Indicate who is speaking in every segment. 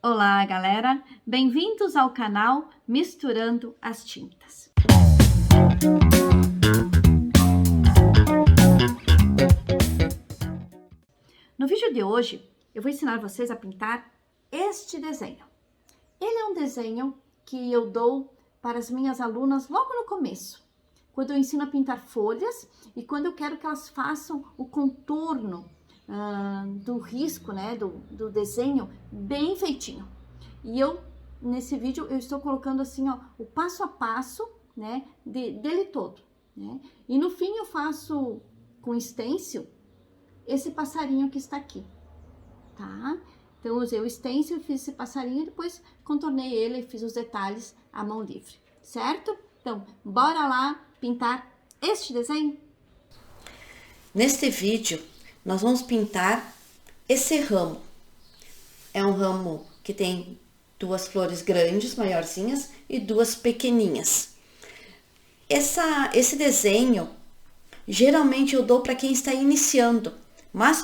Speaker 1: Olá, galera! Bem-vindos ao canal Misturando as Tintas. No vídeo de hoje, eu vou ensinar vocês a pintar este desenho. Ele é um desenho que eu dou para as minhas alunas logo no começo, quando eu ensino a pintar folhas e quando eu quero que elas façam o contorno do risco, né, do desenho bem feitinho. E nesse vídeo, eu estou colocando assim, ó, o passo a passo, né, dele todo, né? E no fim eu faço com stencil esse passarinho que está aqui, tá? Então, eu usei o stencil, fiz esse passarinho e depois contornei ele e fiz os detalhes à mão livre, certo? Então, bora lá pintar este desenho?
Speaker 2: Neste vídeo, nós vamos pintar esse ramo. É um ramo que tem duas flores grandes, maiorzinhas, e duas pequeninhas. Esse desenho, geralmente eu dou para quem está iniciando, mas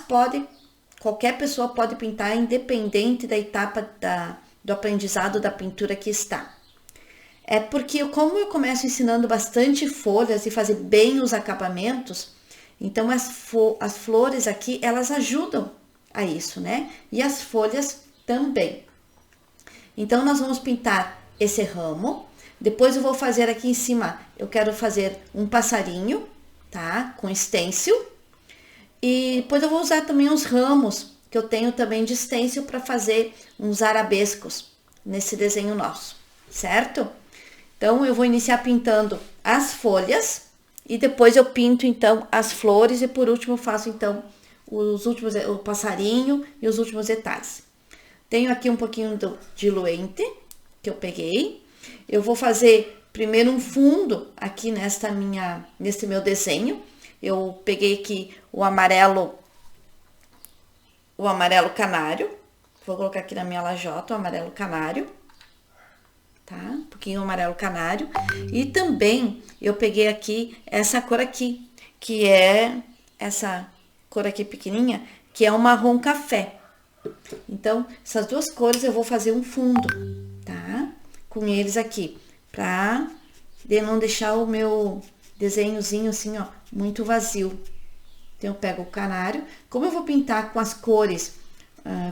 Speaker 2: qualquer pessoa pode pintar, independente da etapa do aprendizado da pintura que está. É porque como eu começo ensinando bastante folhas e fazer bem os acabamentos, então as flores aqui, elas ajudam a isso, né? E as folhas também. Então, nós vamos pintar esse ramo. Depois eu vou fazer aqui em cima, eu quero fazer um passarinho, tá? Com stencil. E depois eu vou usar também os ramos, que eu tenho também de stencil para fazer uns arabescos nesse desenho nosso, certo? Então, eu vou iniciar pintando as folhas e depois eu pinto, então, as flores e por último eu faço, então, o passarinho e os últimos detalhes. Tenho aqui um pouquinho do diluente que eu peguei. Eu vou fazer primeiro um fundo aqui nesse meu desenho. Eu peguei aqui o amarelo canário. Vou colocar aqui na minha lajota o amarelo canário. Tá? Um pouquinho amarelo canário. E também eu peguei aqui essa cor aqui, que é essa cor aqui pequenininha, que é o marrom café. Então, essas duas cores eu vou fazer um fundo, tá? Com eles aqui, pra não deixar o meu desenhozinho assim, ó, muito vazio. Então, eu pego o canário. Como eu vou pintar com as cores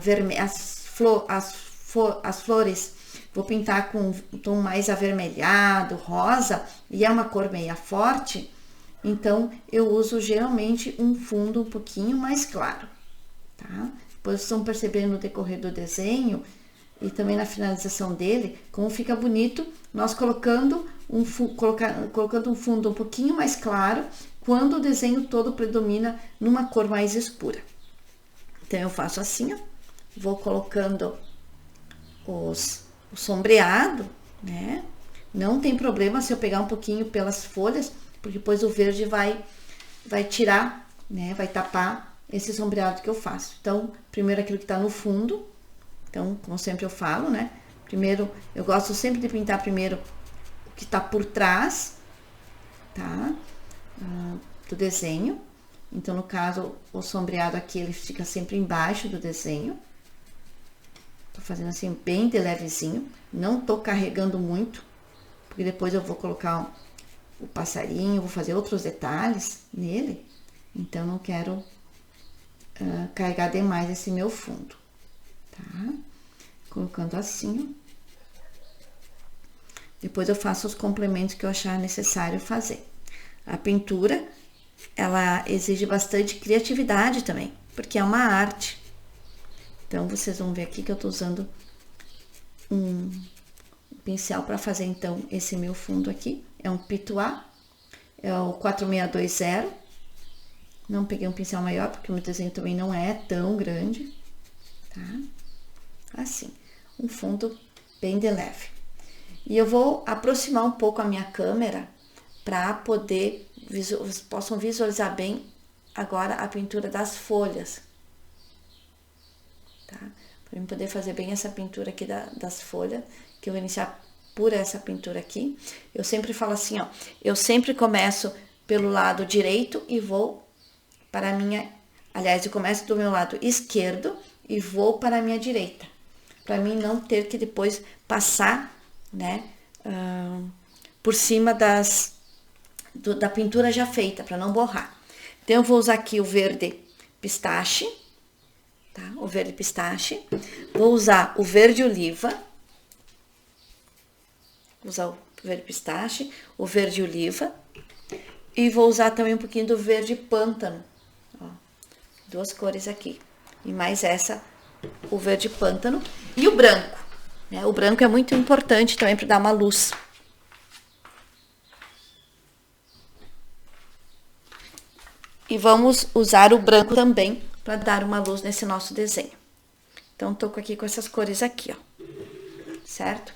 Speaker 2: vermelhas, as flores, vou pintar com um tom mais avermelhado, rosa, e é uma cor meia forte, então eu uso geralmente um fundo um pouquinho mais claro, tá? Depois vocês vão perceber no decorrer do desenho e também na finalização dele, como fica bonito nós colocando um fundo um pouquinho mais claro, quando o desenho todo predomina numa cor mais escura. Então, eu faço assim, ó, vou colocando o sombreado, né? Não tem problema se eu pegar um pouquinho pelas folhas, porque depois o verde vai tirar, né? Vai tapar esse sombreado que eu faço. Então, primeiro aquilo que tá no fundo. Então, como sempre eu falo, né? Primeiro, eu gosto sempre de pintar primeiro o que tá por trás, tá? Do desenho. Então, no caso, o sombreado aqui, ele fica sempre embaixo do desenho. Tô fazendo assim, bem de levezinho. Não tô carregando muito, porque depois eu vou colocar o passarinho, vou fazer outros detalhes nele. Então, não quero carregar demais esse meu fundo, tá? Colocando assim, ó. Depois eu faço os complementos que eu achar necessário fazer. A pintura, ela exige bastante criatividade também, porque é uma arte. Então, vocês vão ver aqui que eu tô usando um pincel para fazer, então, esse meu fundo aqui. É um Pituá, é o 4620. Não peguei um pincel maior, porque o meu desenho também não é tão grande, tá? Assim, um fundo bem de leve. E eu vou aproximar um pouco a minha câmera para poder, vocês possam visualizar bem agora a pintura das folhas, tá? Para eu poder fazer bem essa pintura aqui das folhas, que eu vou iniciar por essa pintura aqui. Eu sempre falo assim, ó, eu sempre começo pelo lado direito e vou para a minha, aliás, eu começo do meu lado esquerdo e vou para a minha direita. para mim não ter que depois passar, né, por cima da pintura já feita, para não borrar. Então, eu vou usar aqui o verde pistache, tá? O verde pistache. Vou usar o verde oliva. Vou usar o verde pistache, o verde oliva. E vou usar também um pouquinho do verde pântano. Ó, 2 cores aqui. E mais essa, o verde pântano. E o branco, né? O branco é muito importante também para dar uma luz. E vamos usar o branco também para dar uma luz nesse nosso desenho. Então, tô aqui com essas cores aqui, ó. Certo?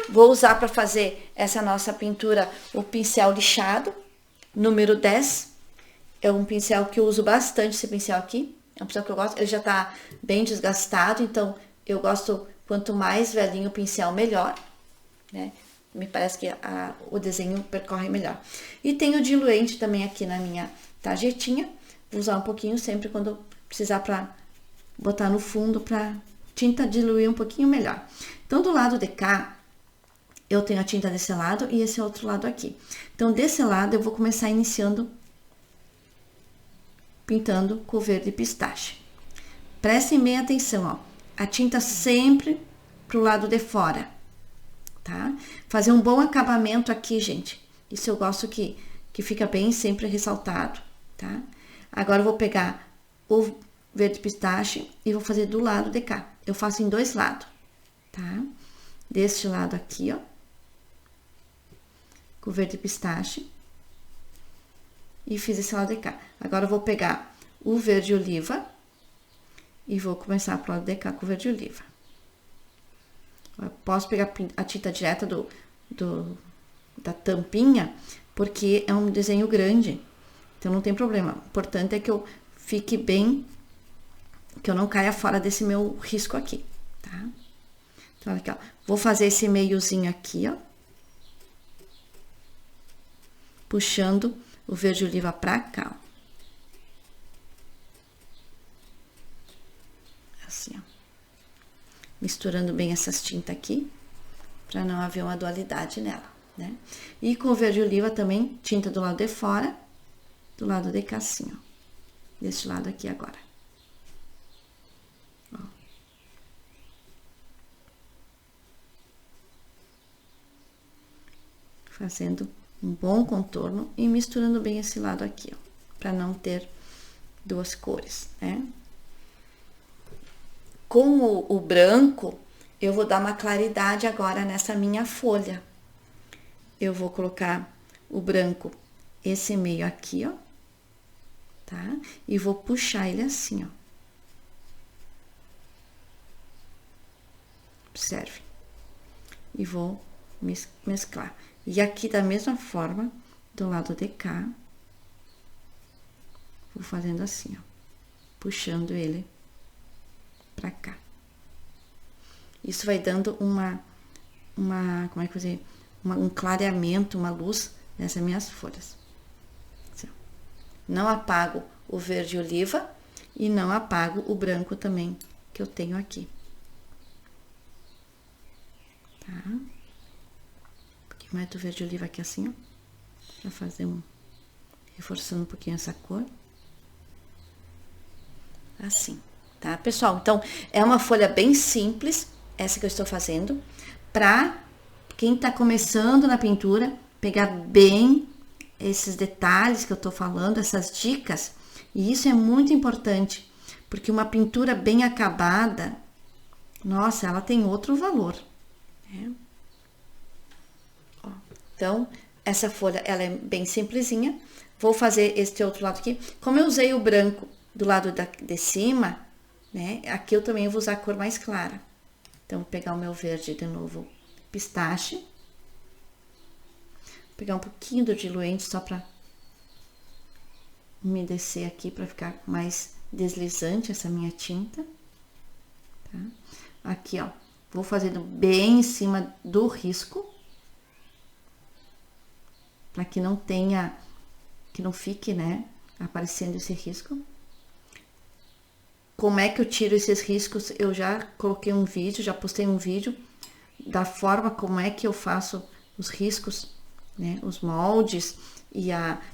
Speaker 2: Vou usar para fazer essa nossa pintura o pincel lixado, número 10. É um pincel que eu uso bastante, esse pincel aqui. É um pincel que eu gosto, ele já tá bem desgastado, então eu gosto, quanto mais velhinho o pincel, melhor, né? Me parece que o desenho percorre melhor. E tem o diluente também aqui na minha tarjetinha. Vou usar um pouquinho sempre quando precisar para botar no fundo, para tinta diluir um pouquinho melhor. Então, do lado de cá, eu tenho a tinta desse lado e esse outro lado aqui. Então, desse lado, eu vou começar iniciando pintando com o verde pistache. Prestem bem atenção, ó. A tinta sempre pro lado de fora, tá? Fazer um bom acabamento aqui, gente. Isso eu gosto que fica bem sempre ressaltado, tá? Agora eu vou pegar o verde pistache e vou fazer do lado de cá. Eu faço em 2 lados, tá? Deste lado aqui, ó, com o verde pistache. E fiz esse lado de cá. Agora eu vou pegar o verde oliva e vou começar pro lado de cá com o verde oliva. Eu posso pegar a tinta direta da tampinha, porque é um desenho grande, então não tem problema. O importante é que eu fique bem, que eu não caia fora desse meu risco aqui, tá? Então, olha aqui, ó. Vou fazer esse meiozinho aqui, ó. Puxando o verde oliva pra cá, ó. Assim, ó. Misturando bem essas tintas aqui, pra não haver uma dualidade nela, né? E com o verde oliva também, tinta do lado de fora, do lado de cá, assim, ó. Deste lado aqui agora. Ó. Fazendo um bom contorno e misturando bem esse lado aqui, ó, para não ter 2 cores, né? Com o branco, eu vou dar uma claridade agora nessa minha folha. Eu vou colocar o branco, esse meio aqui, ó, tá? E vou puxar ele assim, ó. Observe. E vou mesclar. E aqui, da mesma forma, do lado de cá, vou fazendo assim, ó, puxando ele pra cá. Isso vai dando como é que eu vou dizer? Um clareamento, uma luz nessas minhas folhas. Assim, não apago o verde oliva e não apago o branco também que eu tenho aqui. Tá? Mais do verde oliva aqui assim, ó, pra fazer reforçando um pouquinho essa cor. Assim, tá, pessoal? Então, é uma folha bem simples, essa que eu estou fazendo, pra quem tá começando na pintura, pegar bem esses detalhes que eu tô falando, essas dicas, e isso é muito importante, porque uma pintura bem acabada, nossa, ela tem outro valor, né? Então, essa folha, ela é bem simplesinha. Vou fazer este outro lado aqui. Como eu usei o branco do lado de cima, né? Aqui eu também vou usar a cor mais clara. Então, vou pegar o meu verde de novo, pistache. Vou pegar um pouquinho do diluente só pra umedecer aqui, pra ficar mais deslizante essa minha tinta. Tá? Aqui, ó, vou fazendo bem em cima do risco, para que não tenha, que não fique, né, aparecendo esse risco. como é que eu tiro esses riscos, eu já coloquei um vídeo, já postei um vídeo da forma como é que eu faço os riscos, né, os moldes e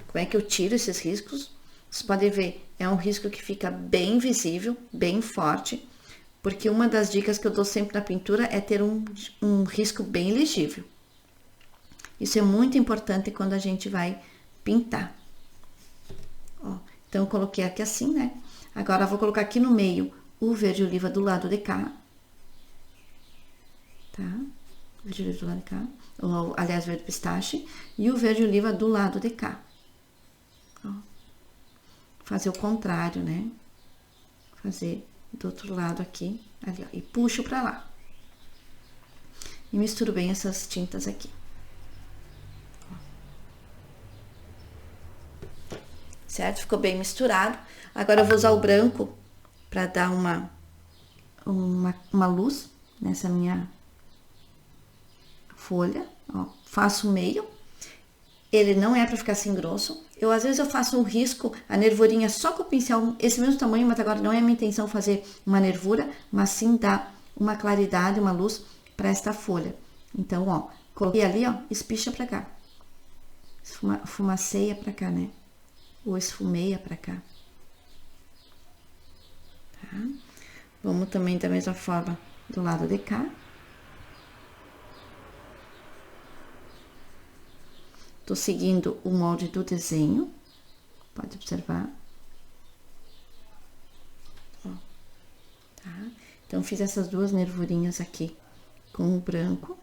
Speaker 2: como é que eu tiro esses riscos. Vocês podem ver, é um risco que fica bem visível, bem forte, porque uma das dicas que eu dou sempre na pintura é ter um risco bem legível. Isso é muito importante quando a gente vai pintar. Ó, então, eu coloquei aqui assim, né? Agora, eu vou colocar aqui no meio o verde oliva do lado de cá. Tá? O verde oliva do lado de cá. Ou, aliás, verde pistache. E o verde oliva do lado de cá. Ó. Fazer o contrário, né? Fazer do outro lado aqui, ali, ó. E puxo pra lá. E misturo bem essas tintas aqui. Certo? Ficou bem misturado. Agora eu vou usar o branco para dar uma luz nessa minha folha. Ó, faço o meio. Ele não é para ficar assim grosso. Às vezes eu faço um risco, a nervurinha só com o pincel, esse mesmo tamanho, mas agora não é a minha intenção fazer uma nervura, mas sim dar uma claridade, uma luz para esta folha. Então, ó, coloquei ali, ó, espicha para cá. Fumaceia para cá, né? Ou esfumeia para cá. Tá? Vamos também da mesma forma do lado de cá. Tô seguindo o molde do desenho. Pode observar. Ó, tá? Então, fiz essas duas nervurinhas aqui com o branco.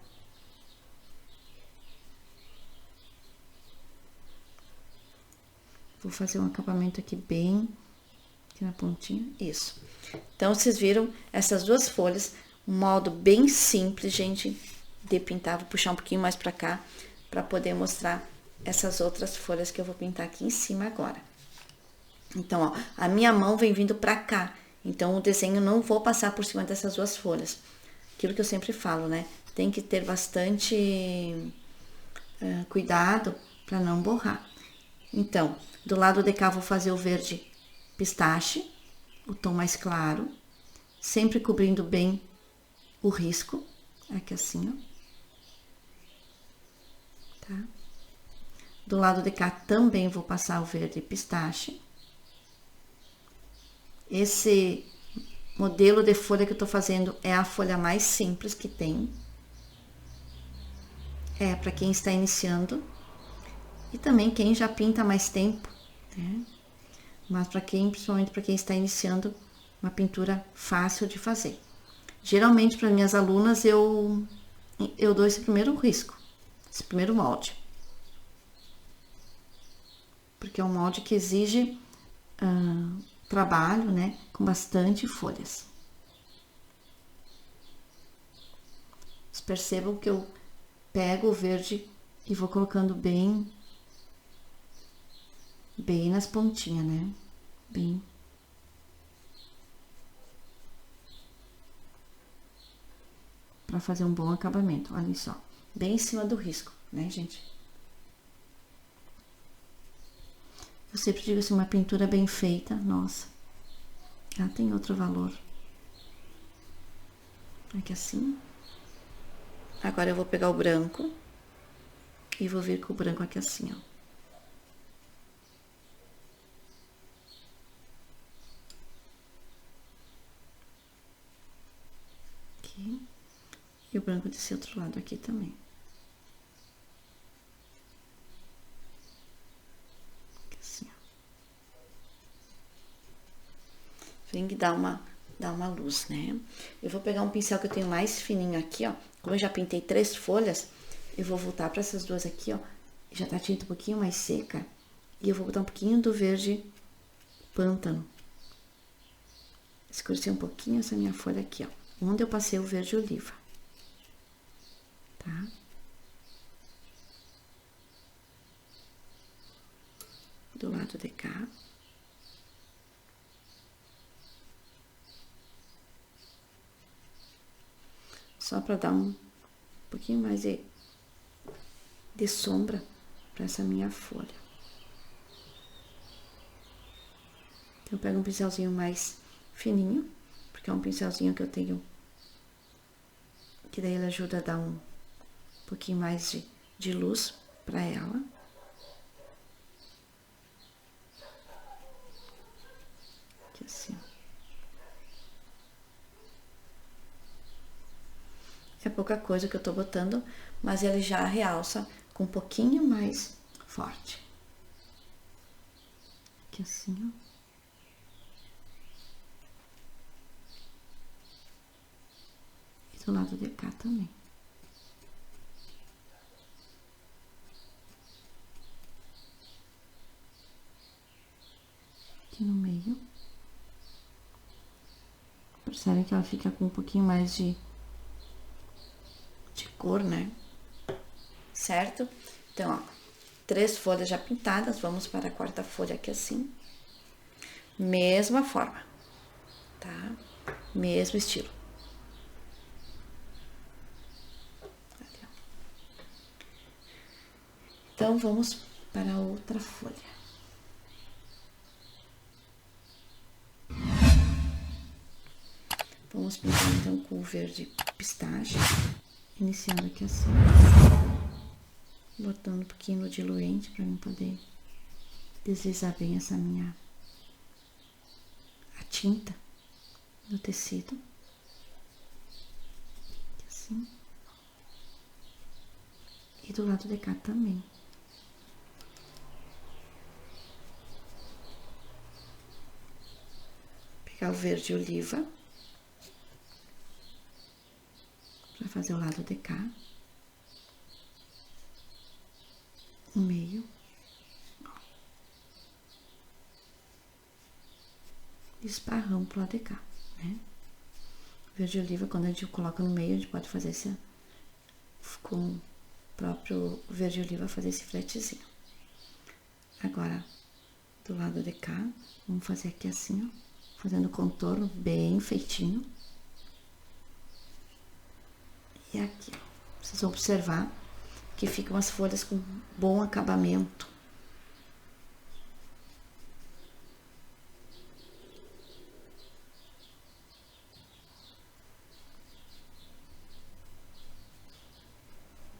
Speaker 2: Vou fazer um acabamento aqui bem aqui na pontinha. Isso. Então, vocês viram essas duas folhas, um modo bem simples, gente, de pintar. Vou puxar um pouquinho mais pra cá, pra poder mostrar essas outras folhas que eu vou pintar aqui em cima agora. Então, ó, a minha mão vem vindo pra cá. Então, o desenho não vou passar por cima dessas duas folhas. Aquilo que eu sempre falo, né? Tem que ter bastante cuidado pra não borrar. Então, do lado de cá vou fazer o verde pistache, o tom mais claro, sempre cobrindo bem o risco, aqui assim, ó. Tá? Do lado de cá também vou passar o verde pistache. Esse modelo de folha que eu tô fazendo é a folha mais simples que tem. É para quem está iniciando. E também quem já pinta há mais tempo, né? Mas principalmente para quem está iniciando, uma pintura fácil de fazer. Geralmente, para minhas alunas, eu dou esse primeiro risco, esse primeiro molde. Porque é um molde que exige trabalho, né? Com bastante folhas. Vocês percebam que eu pego o verde e vou colocando bem nas pontinhas, né? Bem. Pra fazer um bom acabamento, olha só. Bem em cima do risco, né, gente? Eu sempre digo assim, uma pintura bem feita, nossa, ela tem outro valor. Aqui assim. Agora eu vou pegar o branco e vou vir com o branco aqui assim, ó. Aqui. E o branco desse outro lado aqui também. Aqui assim, ó. Vem que dá uma luz, né? Eu vou pegar um pincel que eu tenho mais fininho aqui, ó. Como eu já pintei 3 folhas, eu vou voltar para essas duas aqui, ó. Já tá a tinta um pouquinho mais seca. E eu vou botar um pouquinho do verde pântano. Escurecer um pouquinho essa minha folha aqui, ó. Onde eu passei o verde oliva. Tá? Do lado de cá. Só para dar um pouquinho mais de sombra para essa minha folha. Então, eu pego um pincelzinho mais fininho, porque é um pincelzinho que eu tenho, que daí ele ajuda a dar um pouquinho mais de luz pra ela. Aqui assim. É pouca coisa que eu tô botando, mas ele já realça com um pouquinho mais forte. Aqui assim, ó. E do lado de cá também. Aqui no meio. Percebem que ela fica com um pouquinho mais de cor, né? Certo? Então, ó, 3 folhas já pintadas, vamos para a 4ª folha aqui assim. Mesma forma, tá? Mesmo estilo. Ali, então, vamos para a outra folha. Vamos pintar então com o verde pistache, iniciando aqui assim, botando um pouquinho no diluente para eu poder deslizar bem essa minha a tinta do tecido, assim, e do lado de cá também. Pegar o verde oliva para fazer o lado de cá, no meio, e esparramos pro lado de cá, né? Verde oliva, quando a gente coloca no meio, a gente pode fazer esse, com o próprio verde oliva, fazer esse fletezinho. Agora, do lado de cá, vamos fazer aqui assim, ó, fazendo contorno bem feitinho. E aqui, ó, vocês vão observar que ficam as folhas com bom acabamento.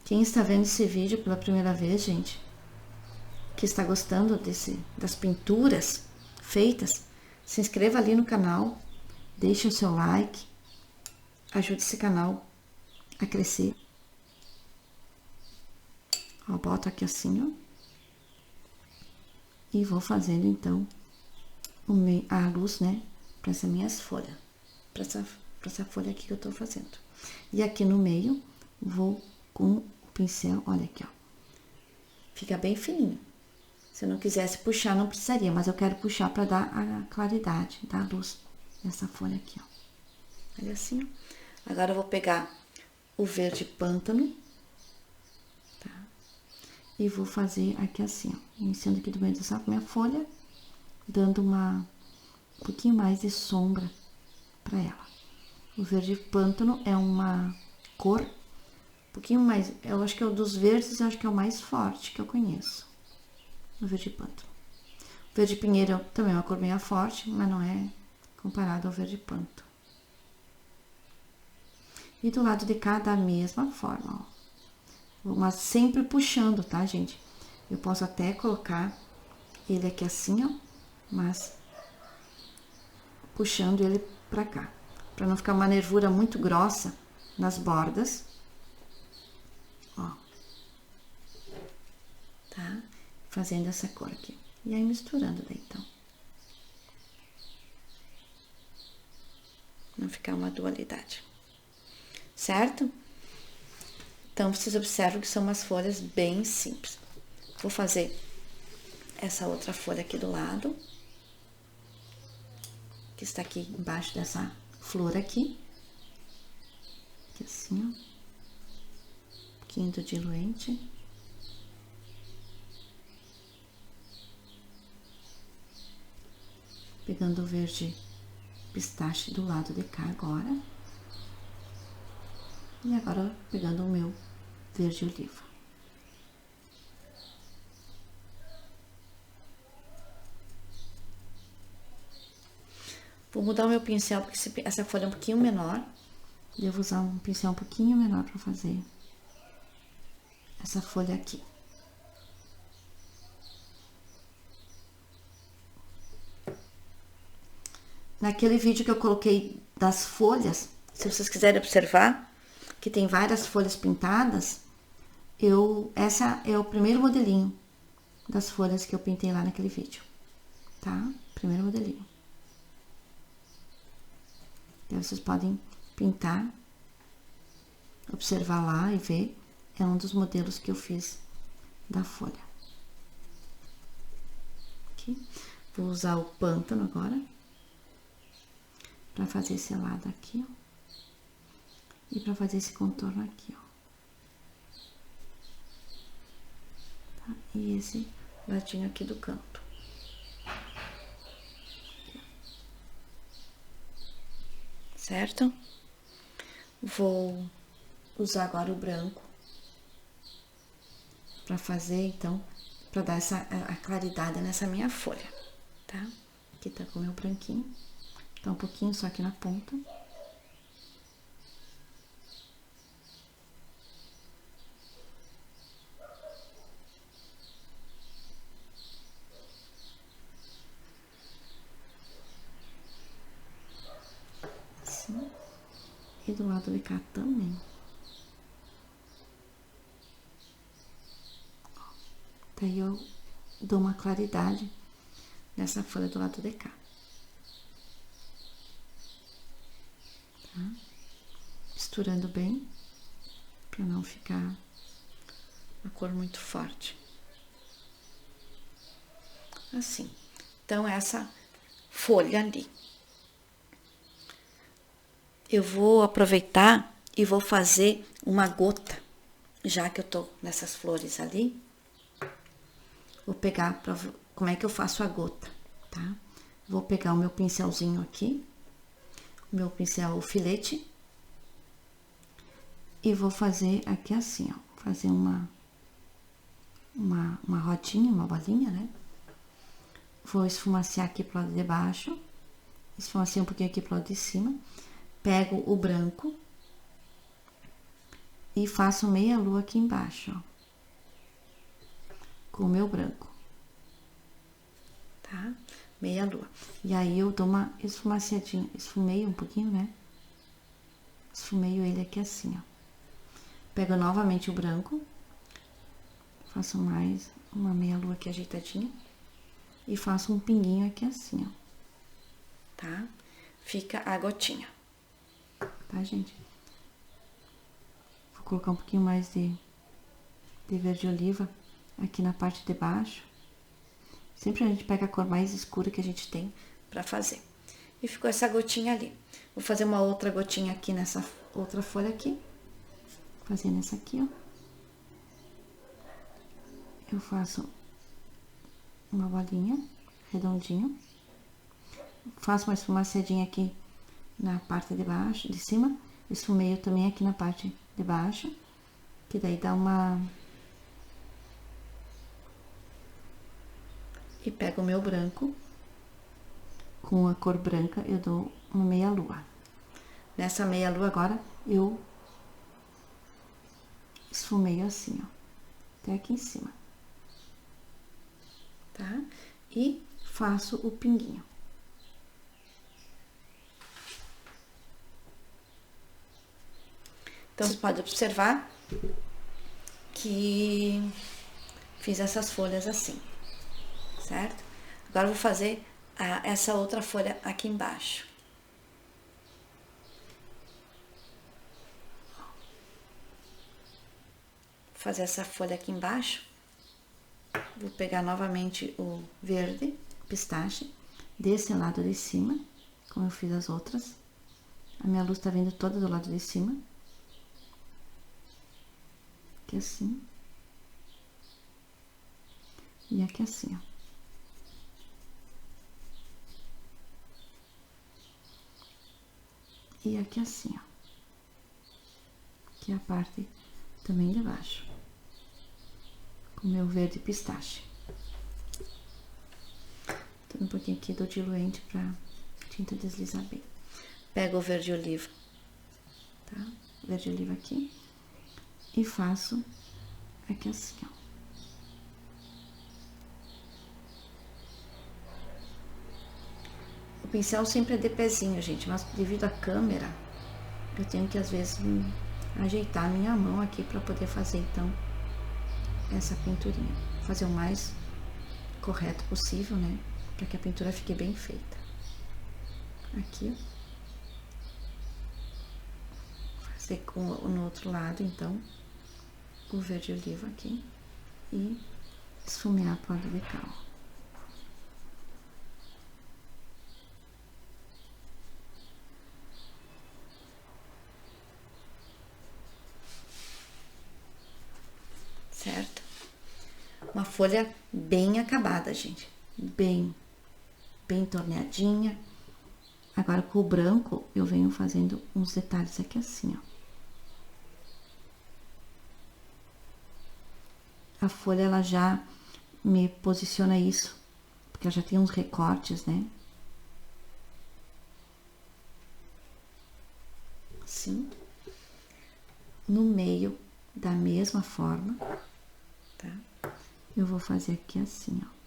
Speaker 2: Quem está vendo esse vídeo pela primeira vez, gente, que está gostando das pinturas feitas, se inscreva ali no canal, deixe o seu like, ajude esse canal a crescer. Ó, boto aqui assim, ó, e vou fazendo então a luz, né, para essas minhas folhas, para essa folha aqui que eu tô fazendo. E aqui no meio, vou com o pincel, olha aqui, ó, fica bem fininho. Se eu não quisesse puxar, não precisaria, mas eu quero puxar para dar a claridade, dar a luz nessa folha aqui, ó. Olha assim, ó. Agora eu vou pegar o verde pântano, tá? E vou fazer aqui assim, ó, iniciando aqui do meio dessa minha folha, dando um pouquinho mais de sombra para ela. O verde pântano é uma cor um pouquinho mais, eu acho que é o dos verdes, eu acho que é o mais forte que eu conheço. O verde pântano. O verde pinheiro também é uma cor bem forte, mas não é comparado ao verde pântano. E do lado de cá, da mesma forma, ó. Mas sempre puxando, tá, gente? Eu posso até colocar ele aqui assim, ó, mas puxando ele pra cá. Pra não ficar uma nervura muito grossa nas bordas. Ó. Tá? Fazendo essa cor aqui. E aí, misturando daí, então. Não ficar uma dualidade. Certo? Então, vocês observam que são umas folhas bem simples. Vou fazer essa outra folha aqui do lado. Que está aqui embaixo dessa flor aqui. Aqui assim, ó. Um pouquinho do diluente. Pegando o verde pistache do lado de cá agora. E agora, pegando o meu verde oliva. Vou mudar o meu pincel, porque essa folha é um pouquinho menor. Eu vou usar um pincel um pouquinho menor para fazer essa folha aqui. Naquele vídeo que eu coloquei das folhas, se vocês quiserem observar, que tem várias folhas pintadas, essa é o primeiro modelinho das folhas que eu pintei lá naquele vídeo, tá? Primeiro modelinho. Então, vocês podem pintar, observar lá e ver. É um dos modelos que eu fiz da folha. Aqui. Vou usar o pântano agora, para fazer esse lado aqui, ó. E para fazer esse contorno aqui, ó. Tá? E esse ladinho aqui do canto. Certo? Vou usar agora o branco para fazer, então, para dar a claridade nessa minha folha, tá? Aqui tá com o meu branquinho, tá um pouquinho só aqui na ponta. Assim. E do lado de cá também. Daí eu dou uma claridade nessa folha do lado de cá. Tá? Misturando bem, pra não ficar a cor muito forte. Assim. Então, essa folha ali. Eu vou aproveitar e vou fazer uma gota, já que eu tô nessas flores ali. Vou pegar como é que eu faço a gota, tá? Vou pegar o meu pincelzinho aqui, o meu pincel filete, e vou fazer aqui assim, ó, fazer uma rodinha, uma bolinha, né? Vou esfumaciar aqui pro lado de baixo, esfumaciar um pouquinho aqui pro lado de cima, pego o branco e faço meia lua aqui embaixo, ó. Com o meu branco, tá? Meia lua. E aí eu dou uma esfumaciadinha, esfumeio um pouquinho, né? Esfumeio ele aqui assim, ó. Pego novamente o branco, faço mais uma meia lua aqui ajeitadinha e faço um pinguinho aqui assim, ó. Tá? Fica a gotinha. Tá, gente? Vou colocar um pouquinho mais de verde oliva aqui na parte de baixo. Sempre a gente pega a cor mais escura que a gente tem pra fazer. E ficou essa gotinha ali. Vou fazer uma outra gotinha aqui nessa outra folha aqui. Fazendo essa aqui, ó. Eu faço uma bolinha redondinha. Faço uma esfumaciadinha aqui na parte de baixo, de cima. Esfumeio também aqui na parte de baixo. Que daí dá uma... E pego o meu branco, com a cor branca, eu dou uma meia lua. Nessa meia lua agora, eu esfumeio assim, ó, até aqui em cima, tá? E faço o pinguinho. Então, você pode observar que fiz essas folhas assim. Certo? Agora eu vou fazer essa outra folha aqui embaixo. Vou fazer essa folha aqui embaixo. Vou pegar novamente o verde pistache desse lado de cima, como eu fiz as outras. A minha luz tá vindo toda do lado de cima. Aqui assim. E aqui assim, ó. E aqui assim, ó. Aqui é a parte também de baixo. Com o meu verde pistache. Tô um pouquinho aqui do diluente pra tinta desliza bem. Pego o verde oliva, tá? Verde oliva aqui. E faço aqui assim, ó. O pincel sempre é de pezinho, gente, mas devido à câmera, eu tenho que às vezes ajeitar a minha mão aqui para poder fazer então essa pinturinha. Fazer o mais correto possível, né? Para que a pintura fique bem feita. Aqui, fazer no outro lado, então, o verde oliva aqui e esfumear para o lado de cá, ó. Certo? Uma folha bem acabada, gente. Bem torneadinha. Agora, com o branco, eu venho fazendo uns detalhes aqui assim, ó. A folha, ela já me posiciona isso, porque ela já tem uns recortes, né? Assim. No meio, da mesma forma, tá? Eu vou fazer aqui assim, ó.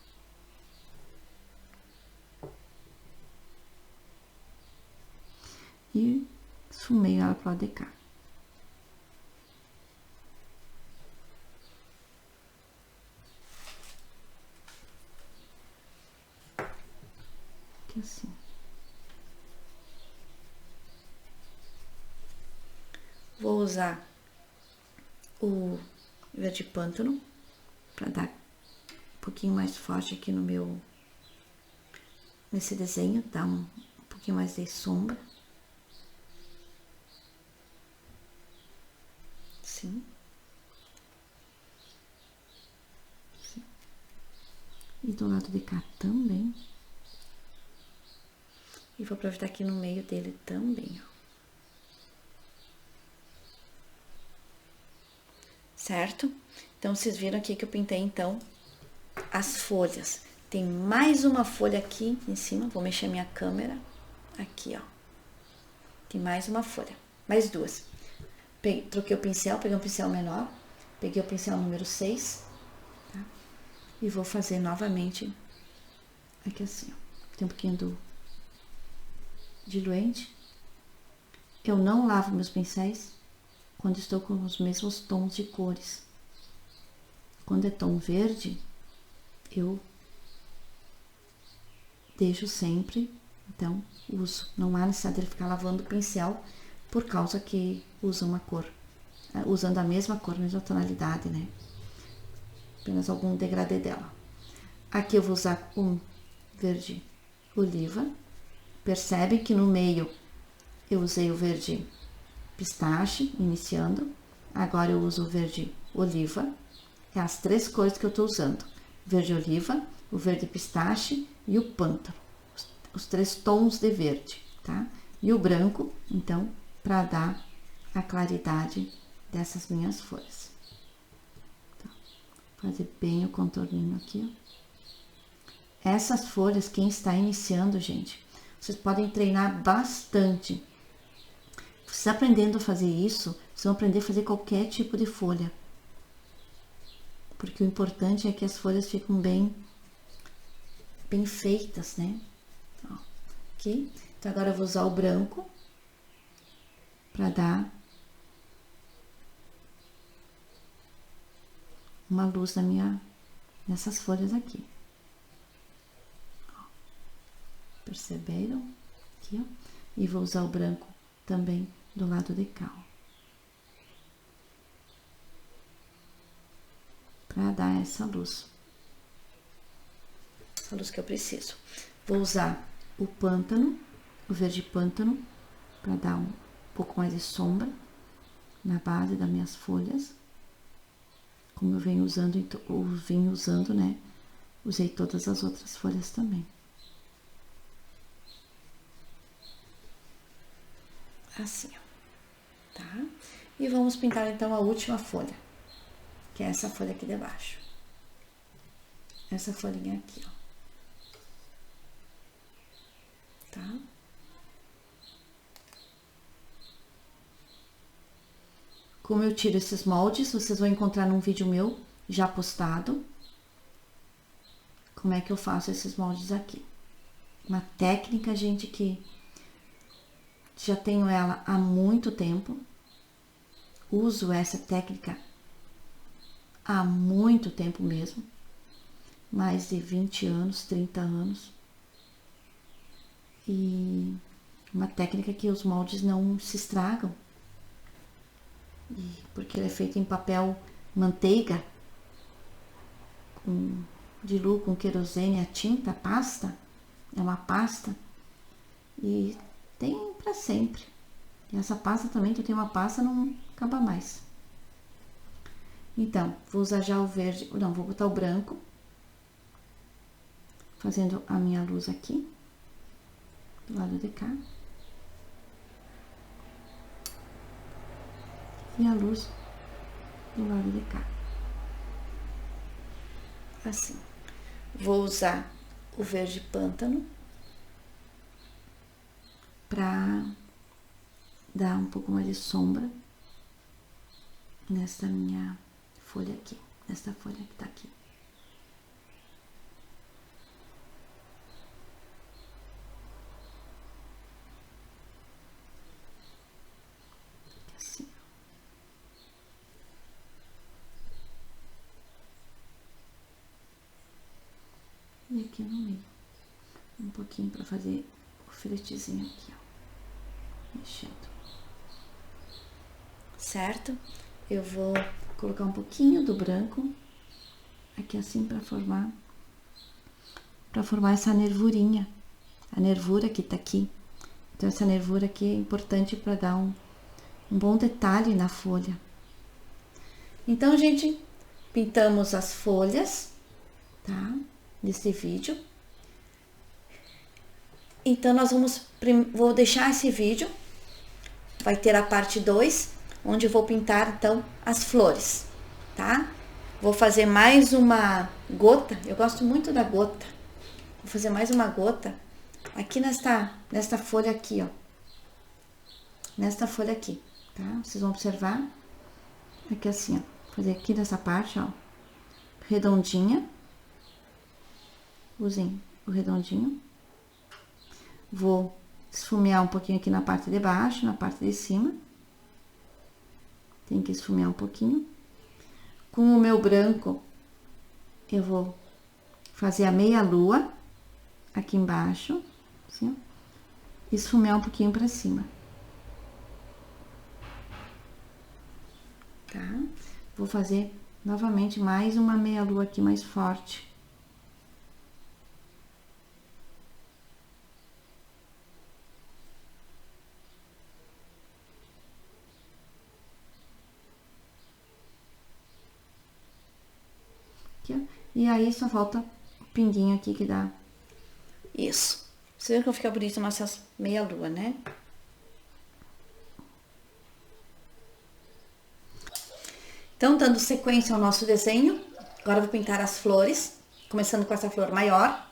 Speaker 2: E esfumeio ela pro lado de cá. Aqui assim. Vou usar o verde pântano para dar um pouquinho mais forte aqui no meu, nesse desenho, dar um pouquinho mais de sombra. Assim. Assim. E do lado de cá também. E vou aproveitar aqui no meio dele também, ó. Certo? Então, vocês viram aqui que eu pintei, então, as folhas. Tem mais uma folha aqui em cima, vou mexer minha câmera. Aqui, ó. Tem mais uma folha, mais duas. Troquei o pincel, peguei um pincel menor, peguei o pincel número 6, tá? E vou fazer novamente aqui assim, ó. Tem um pouquinho do diluente. Eu não lavo meus pincéis quando estou com os mesmos tons de cores. Quando é tom verde, eu deixo sempre, então uso. Não há necessidade de ficar lavando o pincel por causa que usa uma cor, usando a mesma cor, a mesma tonalidade, né? Apenas algum degradê dela. Aqui eu vou usar um verde oliva. Percebe que no meio eu usei o verde pistache, iniciando. Agora eu uso o verde oliva. É as três cores que eu tô usando. Verde oliva, o verde pistache e o pântano. Os três tons de verde, tá? E o branco, então, para dar a claridade dessas minhas folhas. Tá. Fazer bem o contorninho aqui, ó. Essas folhas, quem está iniciando, gente, vocês podem treinar bastante. Vocês aprendendo a fazer isso, vocês vão aprender a fazer qualquer tipo de folha. Porque o importante é que as folhas ficam bem feitas, né? Ó, aqui. Então, agora eu vou usar o branco para dar uma luz nessas folhas aqui. Ó, perceberam? Aqui, ó. E vou usar o branco também do lado de cá, ó. Para dar essa luz. Essa luz que eu preciso. Vou usar o pântano, o verde pântano, para dar um pouco mais de sombra na base das minhas folhas. Como eu venho usando, né? Usei todas as outras folhas também. Assim, ó. Tá? E vamos pintar então a última folha, que é essa folha aqui de baixo. Essa folhinha aqui, ó. Tá?
Speaker 1: como eu tiro esses moldes, vocês vão encontrar num vídeo meu já postado. Como é que eu faço esses moldes aqui. Uma técnica, gente, que já tenho ela há muito tempo. Uso essa técnica há muito tempo mesmo. Mais de 20 anos, 30 anos. E uma técnica que os moldes não se estragam. Porque ele é feito em papel manteiga, diluo com querosene a tinta, a pasta, é uma pasta, e tem para sempre. E essa pasta também, que eu tenho uma pasta, não acaba mais. Então, vou usar já o verde, não, vou botar o branco, fazendo a minha luz aqui, do lado de cá. E a luz do lado de cá. Assim. Vou usar o verde pântano para dar um pouco mais de sombra nessa minha folha aqui, nessa folha que tá aqui. Assim. E aqui no meio, um pouquinho para fazer o filetezinho aqui, ó, mexendo. Certo? Eu vou colocar um pouquinho do branco aqui assim para formar essa nervurinha, a nervura que tá aqui. Então essa nervura aqui é importante para dar um bom detalhe na folha. Então, gente, pintamos as folhas, tá? Nesse vídeo. Então, vou deixar esse vídeo, vai ter a parte 2, onde eu vou pintar, então, as flores, tá? Vou fazer mais uma gota, eu gosto muito da gota. Vou fazer mais uma gota aqui nesta folha aqui, ó. Nesta folha aqui, tá? Vocês vão observar, aqui assim, ó. Fazer aqui nessa parte, ó, redondinha. Usem o redondinho. Vou esfumear um pouquinho aqui na parte de baixo, na parte de cima. Tem que esfumear um pouquinho. Com o meu branco, eu vou fazer a meia lua aqui embaixo, assim, ó, e esfumear um pouquinho pra cima. Tá? Vou fazer novamente mais uma meia lua aqui mais forte. Aqui, ó. E aí só falta o pinguinho aqui que dá isso. Você viu que fica bonito nossas meia lua, né? Então, dando sequência ao nosso desenho, agora eu vou pintar as flores, começando com essa flor maior.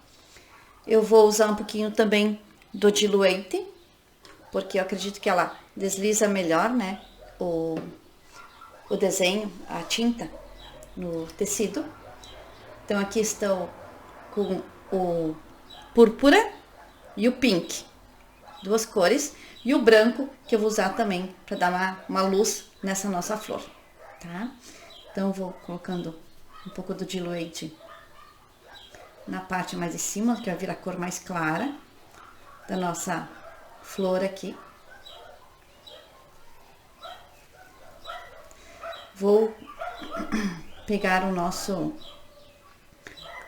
Speaker 1: Eu vou usar um pouquinho também do diluente, porque eu acredito que ela desliza melhor, né, o desenho, a tinta no tecido. Então, aqui estou com o púrpura e o pink, duas cores, e o branco, que eu vou usar também para dar uma luz nessa nossa flor, tá? Então, eu vou colocando um pouco do diluente na parte mais de cima, que vai vir a cor mais clara da nossa flor aqui. Vou pegar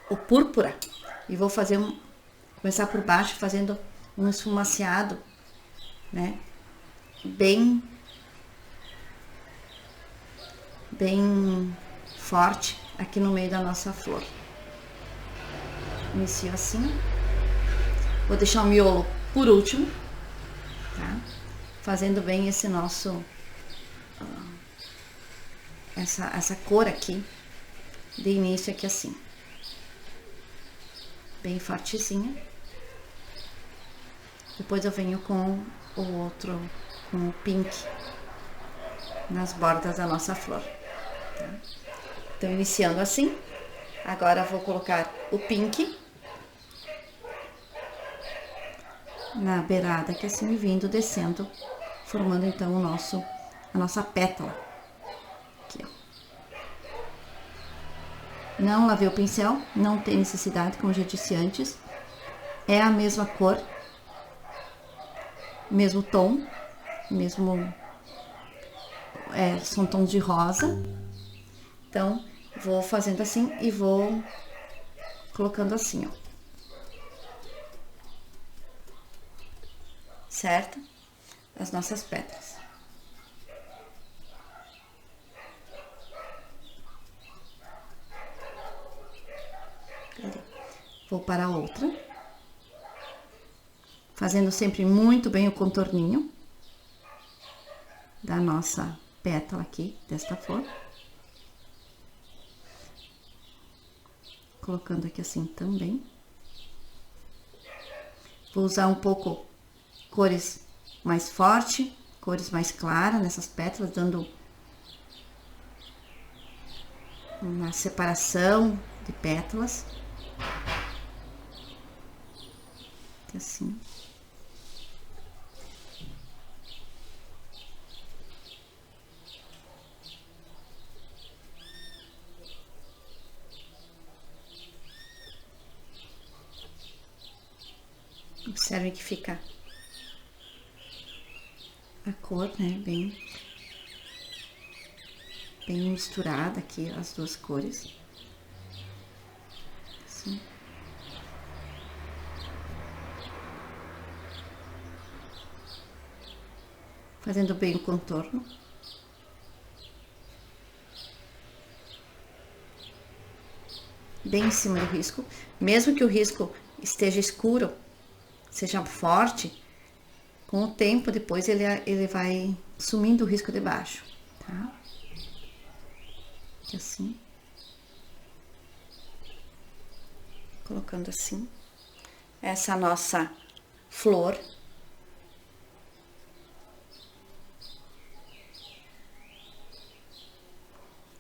Speaker 1: o púrpura e vou fazer começar por baixo fazendo um esfumaciado, né? Bem forte aqui no meio da nossa flor. Inicio assim. Vou deixar o miolo por último, tá? Fazendo bem esse nosso essa cor aqui de início aqui assim, bem fortezinha. Depois eu venho com o outro, com o pink,
Speaker 2: nas bordas da nossa flor. Tá? Então, iniciando assim, agora vou colocar o pink na beirada, que assim vindo, descendo, formando então a nossa pétala. Aqui, ó. Não lavei o pincel, não tem necessidade, como eu já disse antes. É a mesma cor, mesmo tom, são tons de rosa. Então, vou fazendo assim e vou colocando assim, ó. Certo? As nossas pétalas. Vou para a outra. Fazendo sempre muito bem o contorninho da nossa pétala aqui, desta flor. Colocando aqui assim também. Vou usar um pouco cores mais fortes, cores mais claras nessas pétalas, dando uma separação de pétalas. Assim. Observe que fica a cor, né, bem misturada aqui, as duas cores. Assim. Fazendo bem o contorno. Bem em cima do risco. Mesmo que o risco esteja escuro, seja forte, com o tempo depois ele vai sumindo o risco de baixo, tá? Aqui assim. Colocando assim. Essa nossa flor.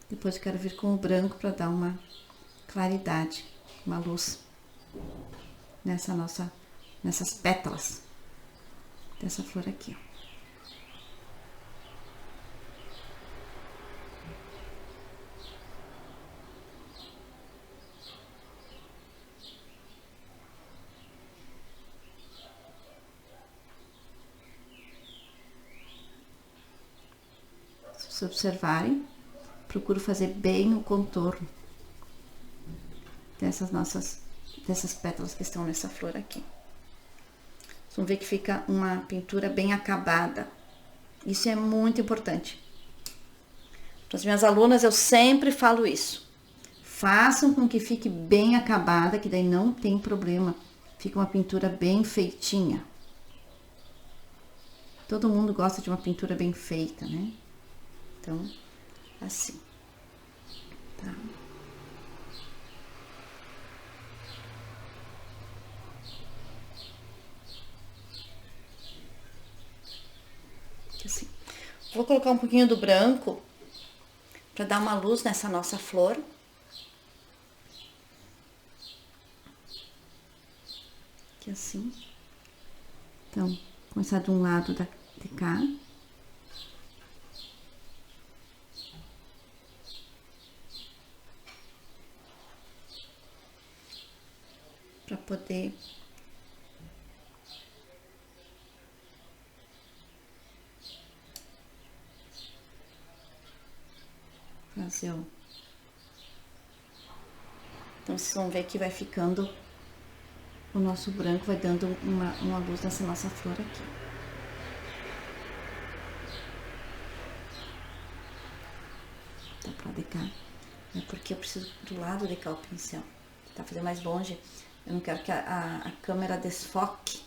Speaker 2: Depois eu quero vir com o branco para dar uma claridade, uma luz nessas pétalas dessa flor aqui, ó. Se vocês observarem, procuro fazer bem o contorno dessas pétalas que estão nessa flor aqui. Vocês vão ver que fica uma pintura bem acabada. Isso é muito importante. Para as minhas alunas eu sempre falo isso. Façam com que fique bem acabada, que daí não tem problema. Fica uma pintura bem feitinha. Todo mundo gosta de uma pintura bem feita, né? Então, assim. Tá? Assim. Vou colocar um pouquinho do branco para dar uma luz nessa nossa flor. Aqui assim. Então, começar de um lado de cá. Para poder fazer o... Então, vocês vão ver que vai ficando o nosso branco, vai dando uma luz nessa nossa flor aqui. Tá pra decar. É porque eu preciso do lado decar o pincel. Tá fazer mais longe. Eu não quero que a câmera desfoque.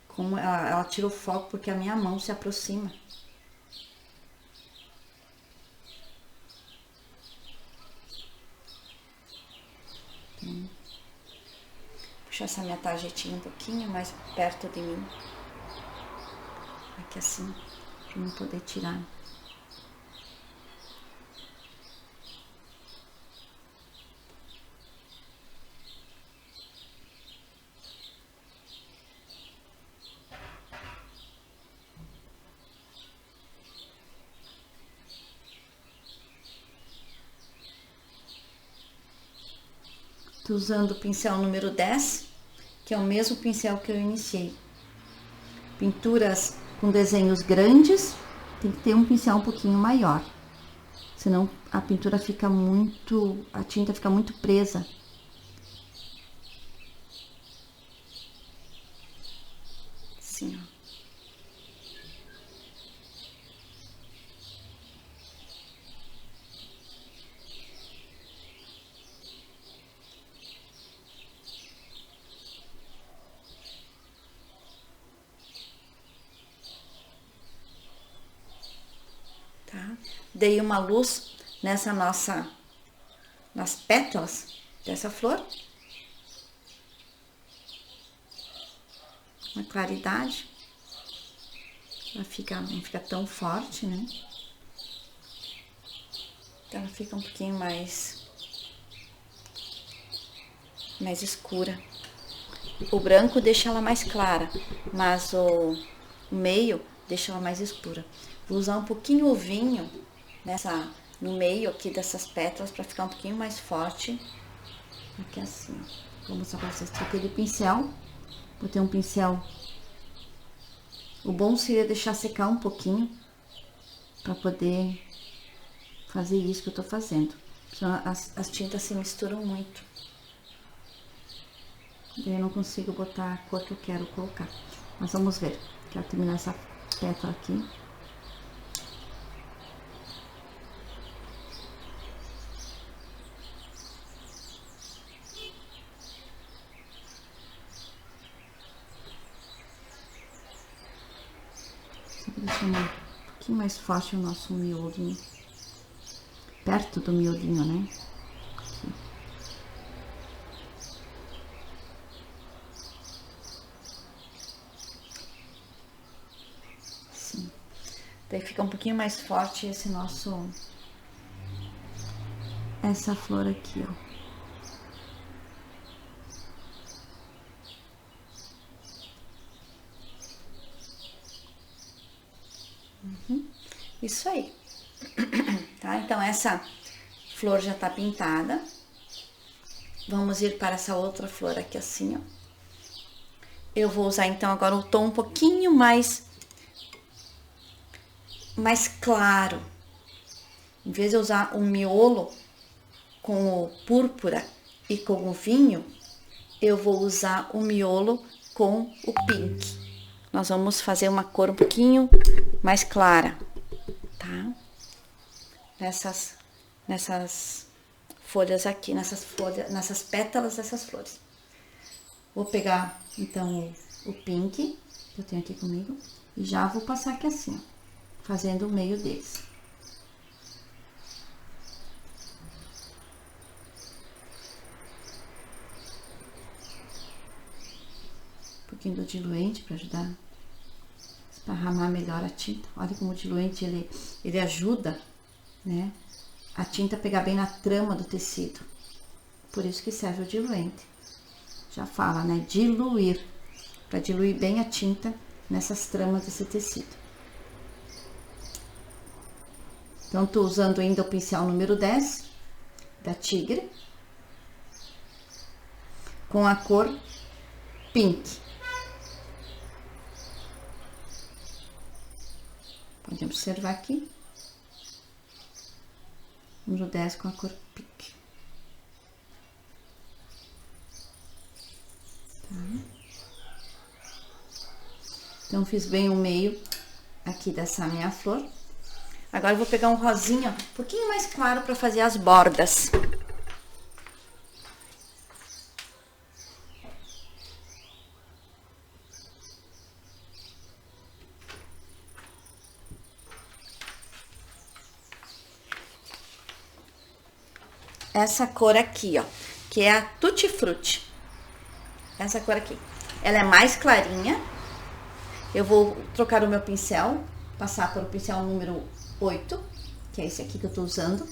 Speaker 2: Como ela tira o foco porque a minha mão se aproxima. Então, puxar essa minha tarjetinha um pouquinho mais perto de mim. Aqui assim, pra eu não poder tirar Tô usando o pincel número 10, que é o mesmo pincel que eu iniciei. Pinturas com desenhos grandes, tem que ter um pincel um pouquinho maior. Senão a pintura fica muito, a tinta fica muito presa. Assim, ó. Tá? Dei uma luz nas pétalas dessa flor. Uma claridade. Ela não fica tão forte, né? Então ela fica um pouquinho mais escura. O branco deixa ela mais clara, mas o meio deixa ela mais escura. Vou usar um pouquinho o vinho no meio aqui dessas pétalas para ficar um pouquinho mais forte. Aqui assim, ó. Vou mostrar para vocês. Troquei de pincel. Botei um pincel. O bom seria deixar secar um pouquinho para poder fazer isso que eu tô fazendo. Senão as tintas se misturam muito. Daí eu não consigo botar a cor que eu quero colocar. Mas vamos ver. Quero terminar essa pétala aqui. Deixando um pouquinho mais forte o nosso miolinho. Perto do miolinho, né? Aqui. Assim. Daí fica um pouquinho mais forte essa flor aqui, ó. Isso aí. Tá? Então, essa flor já tá pintada. Vamos ir para essa outra flor aqui assim, ó. Eu vou usar, então, agora o tom um pouquinho mais claro. Em vez de eu usar o miolo com o púrpura e com o vinho, eu vou usar o miolo com o pink. Nós vamos fazer uma cor um pouquinho mais clara, tá? Nessas folhas aqui, nessas pétalas dessas flores. Vou pegar, então, o pink, que eu tenho aqui comigo, e já vou passar aqui assim, ó, fazendo o meio deles. Um pouquinho do diluente para ajudar a esparramar melhor a tinta. Olha como o diluente, ele ajuda, né, a tinta pegar bem na trama do tecido. Por isso que serve o diluente. Já fala, né, diluir, para diluir bem a tinta nessas tramas desse tecido. Então, tô usando ainda o pincel número 10 da Tigre, com a cor pink. Pode observar aqui. Número 10 com a cor pink. Tá. Então, fiz bem o meio aqui dessa minha flor. Agora eu vou pegar um rosinha um pouquinho mais claro para fazer as bordas. Essa cor aqui, ó, que é a Tutti Frutti. Essa cor aqui. Ela é mais clarinha. Eu vou trocar o meu pincel, passar para o pincel número 8, que é esse aqui que eu tô usando,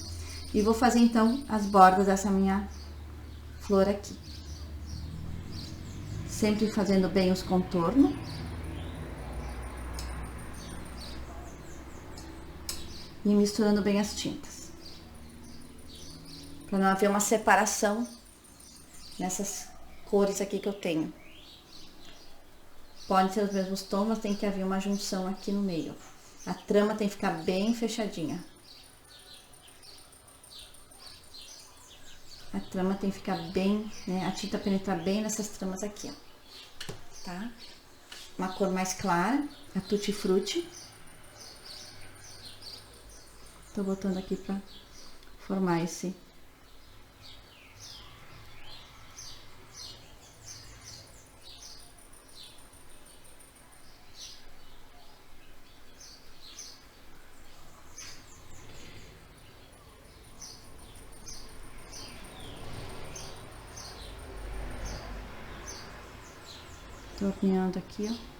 Speaker 2: e vou fazer então as bordas dessa minha flor aqui. Sempre fazendo bem os contornos. E misturando bem as tintas. Para não haver uma separação nessas cores aqui que eu tenho. Pode ser os mesmos tons, mas tem que haver uma junção aqui no meio. A trama tem que ficar bem fechadinha. A trama tem que ficar bem, né? A tinta penetrar bem nessas tramas aqui, ó. Tá? Uma cor mais clara, a Tutti Frutti. Tô botando aqui pra formar esse. Tô alinhando aqui, ó.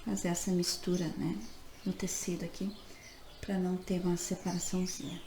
Speaker 2: Fazer essa mistura, né, no tecido aqui, pra não ter uma separaçãozinha.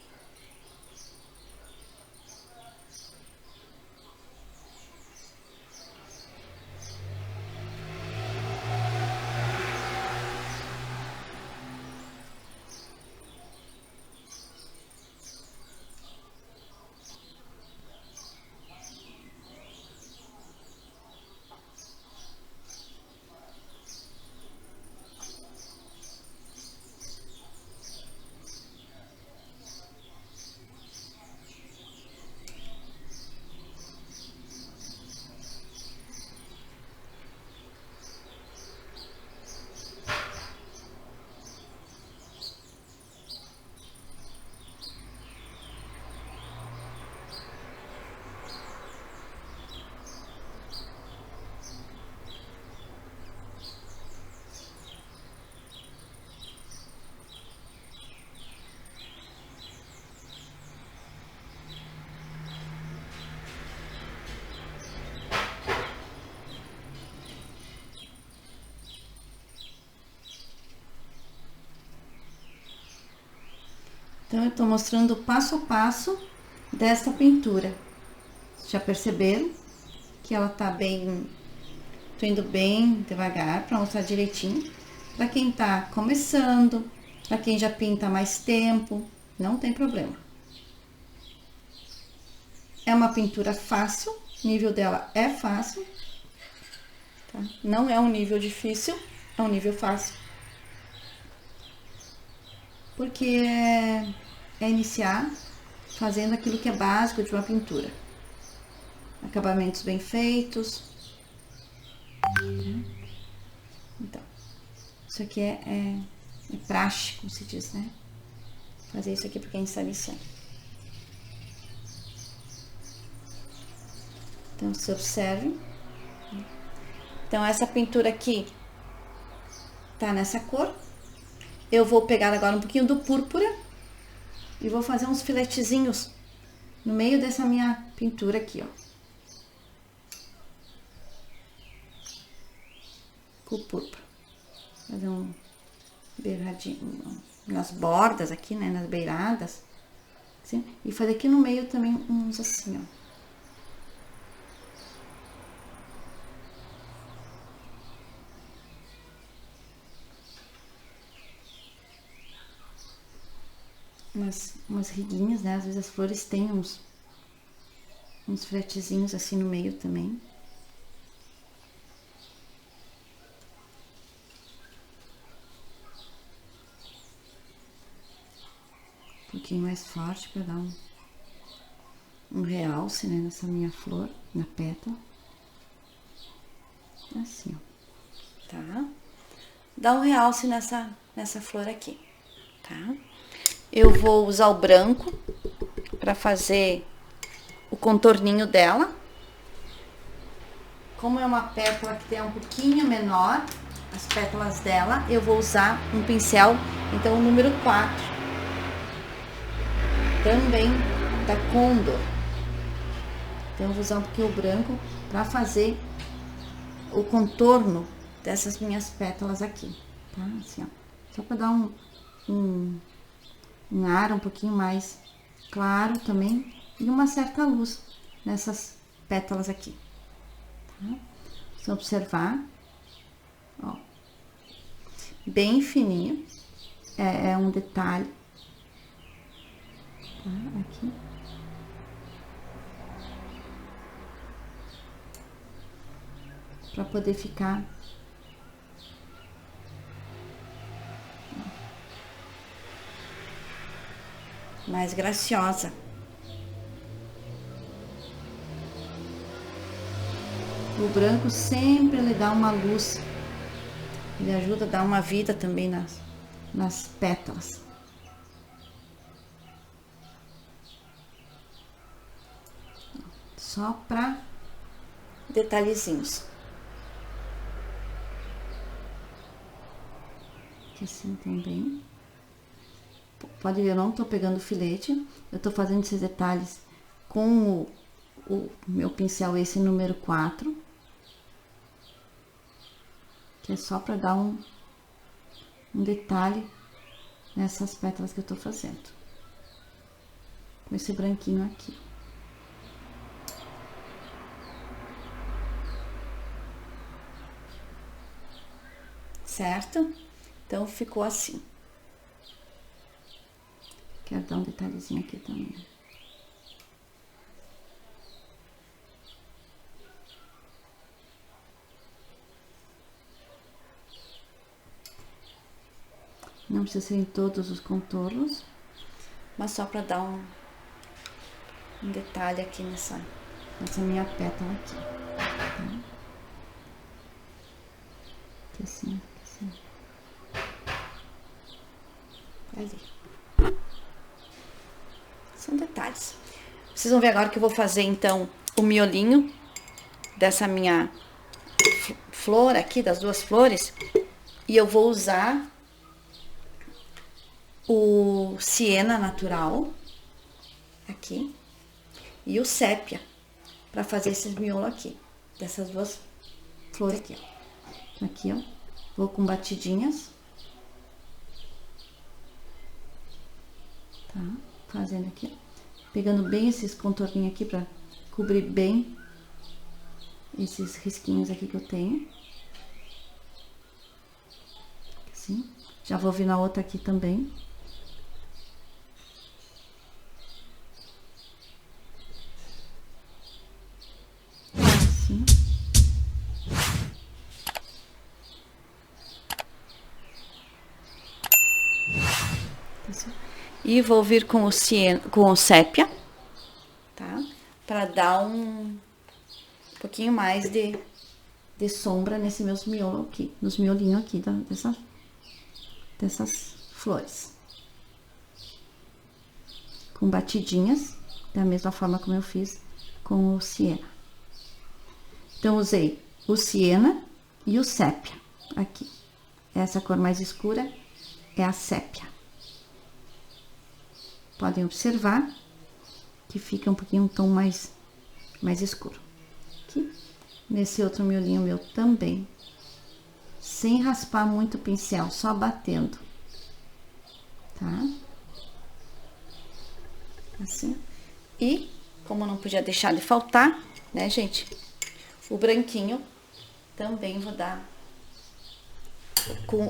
Speaker 2: Então, eu tô mostrando o passo a passo desta pintura. Já perceberam que ela tá bem... Tô indo bem devagar para mostrar direitinho. Para quem tá começando, para quem já pinta há mais tempo, não tem problema. É uma pintura fácil, o nível dela é fácil, tá? Não é um nível difícil, é um nível fácil. Porque é iniciar fazendo aquilo que é básico de uma pintura. Acabamentos bem feitos. Então, isso aqui é prático, como se diz, né? Fazer isso aqui para quem está iniciando. Então, se observe. Então, essa pintura aqui tá nessa cor. Eu vou pegar agora um pouquinho do púrpura e vou fazer uns filetezinhos no meio dessa minha pintura aqui, ó. Com o púrpura. Fazer um beiradinho nas bordas aqui, né, nas beiradas. Assim, e fazer aqui no meio também uns assim, ó. Umas riguinhas, né? Às vezes as flores têm uns fretezinhos assim no meio também. Um pouquinho mais forte para dar um realce, né? Nessa minha flor, na pétala. Assim, ó. Tá? Dá um realce nessa flor aqui, tá? Eu vou usar o branco para fazer o contorninho dela. Como é uma pétala que tem um pouquinho menor, as pétalas dela, eu vou usar um pincel, então o número 4. Também da Condor. Então eu vou usar um pouquinho o branco para fazer o contorno dessas minhas pétalas aqui, tá? Assim, ó. Só para dar um ar um pouquinho mais
Speaker 1: claro também e uma certa luz nessas pétalas aqui, tá? Você observar, ó, bem fininho, é um detalhe, tá? Aqui. Para poder ficar mais graciosa. O branco sempre ele dá uma luz, ele ajuda a dar uma vida também nas pétalas. Só para detalhezinhos. Aqui assim também. Pode ver, eu não tô pegando filete, eu tô fazendo esses detalhes com o meu pincel esse número 4. Que é só para dar um detalhe nessas pétalas que eu tô fazendo. Com esse branquinho aqui. Certo? Então, ficou assim. Quero dar um detalhezinho aqui também. Não precisa ser em todos os contornos, mas só para dar um detalhe aqui nessa minha pétala aqui. Tá? Aqui assim, aqui assim. Ali. São detalhes. Vocês vão ver agora que eu vou fazer, então, o miolinho dessa minha flor aqui, das duas flores. E eu vou usar o siena natural aqui e o sépia para fazer esses miolos aqui, dessas duas flores aqui, ó. Aqui, ó, vou com batidinhas, tá? Fazendo aqui, ó, pegando bem esses contorninhos aqui para cobrir bem esses risquinhos aqui que eu tenho. Assim, já vou vir na outra aqui também. E vou vir com o sépia, tá? Para dar um pouquinho mais de sombra nesse meus miolos aqui, nos miolinhos aqui dessas flores. Com batidinhas, da mesma forma como eu fiz com o siena. Então, usei o siena e o sépia aqui. Essa cor mais escura é a sépia. Podem observar que fica um pouquinho um tom mais escuro. Aqui, nesse outro miolinho meu também, sem raspar muito o pincel, só batendo, tá? Assim. E, como não podia deixar de faltar, né, gente, o branquinho também vou dar com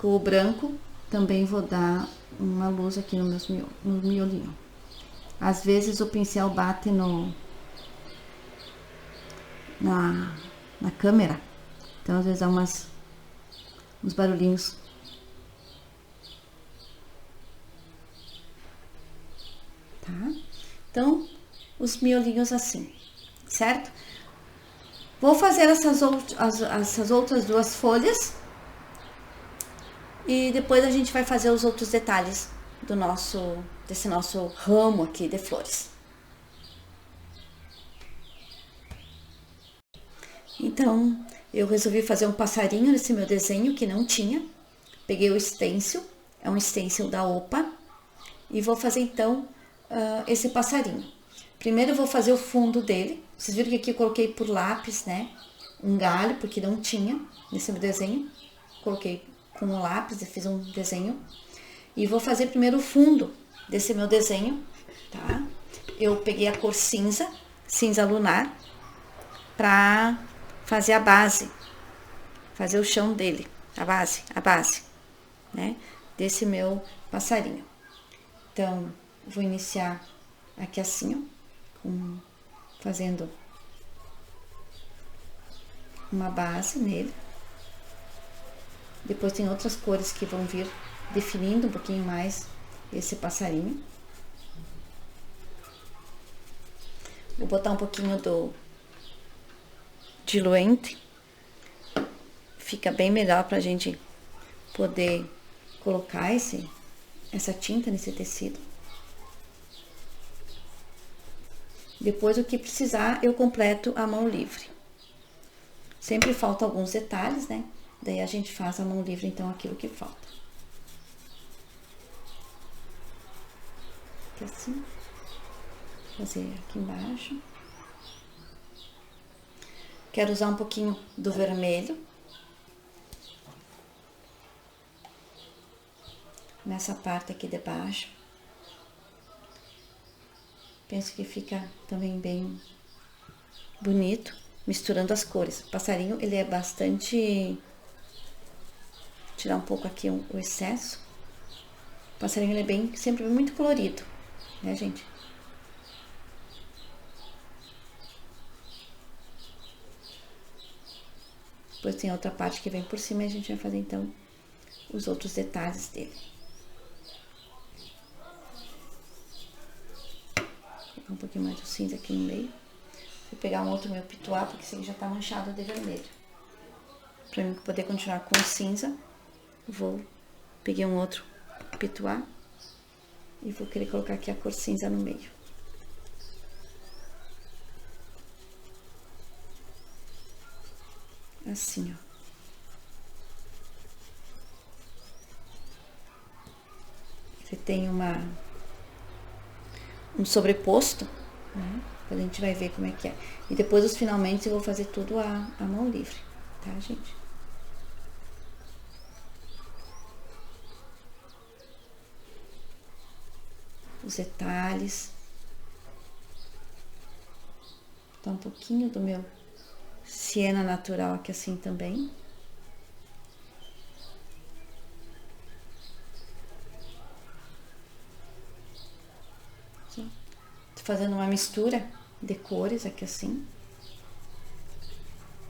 Speaker 1: o branco, também vou dar uma luz aqui no miolinho. Às vezes o pincel bate na câmera, então às vezes dá uns barulhinhos. Tá? Então, os miolinhos assim, certo? Vou fazer essas outras duas folhas e depois a gente vai fazer os outros detalhes desse nosso ramo aqui de flores. Então, eu resolvi fazer um passarinho nesse meu desenho que não tinha. Peguei o stencil, é um stencil da Opa, e vou fazer então esse passarinho. Primeiro eu vou fazer o fundo dele. Vocês viram que aqui eu coloquei por lápis, né? Um galho, porque não tinha nesse meu desenho. Coloquei com o lápis e fiz um desenho.
Speaker 2: E vou fazer primeiro o fundo desse meu desenho, tá? Eu peguei a cor cinza, cinza lunar, pra fazer a base, fazer o chão dele, a base, né? Desse meu passarinho. Então, vou iniciar aqui assim, ó, fazendo uma base nele. Depois tem outras cores que vão vir definindo um pouquinho mais esse passarinho. Vou botar um pouquinho do diluente. Fica bem melhor pra gente poder colocar essa tinta nesse tecido. Depois, o que precisar, eu completo a mão livre. Sempre faltam alguns detalhes, né? Daí a gente faz a mão livre, então, aquilo que falta. Aqui assim. Fazer aqui embaixo. Quero usar um pouquinho do vermelho. Nessa parte aqui de baixo. Penso que fica também bem bonito, misturando as cores. O passarinho, ele é bastante... Tirar um pouco aqui o excesso. O passarinho, ele é bem, sempre muito colorido, né, gente? Depois tem outra parte que vem por cima e a gente vai fazer, então, os outros detalhes dele. Um pouquinho mais de cinza aqui no meio. Vou pegar um outro meu pituá, porque esse aqui já tá manchado de vermelho. Pra mim poder continuar com o cinza, peguei um outro pituá e vou querer colocar aqui a cor cinza no meio. Assim, ó. Você tem um sobreposto, né? A gente vai ver como é que é. E depois, os finalmente, eu vou fazer tudo a mão livre, tá, gente? Os detalhes. Tá um pouquinho do meu siena natural aqui assim também. Fazendo uma mistura de cores aqui assim,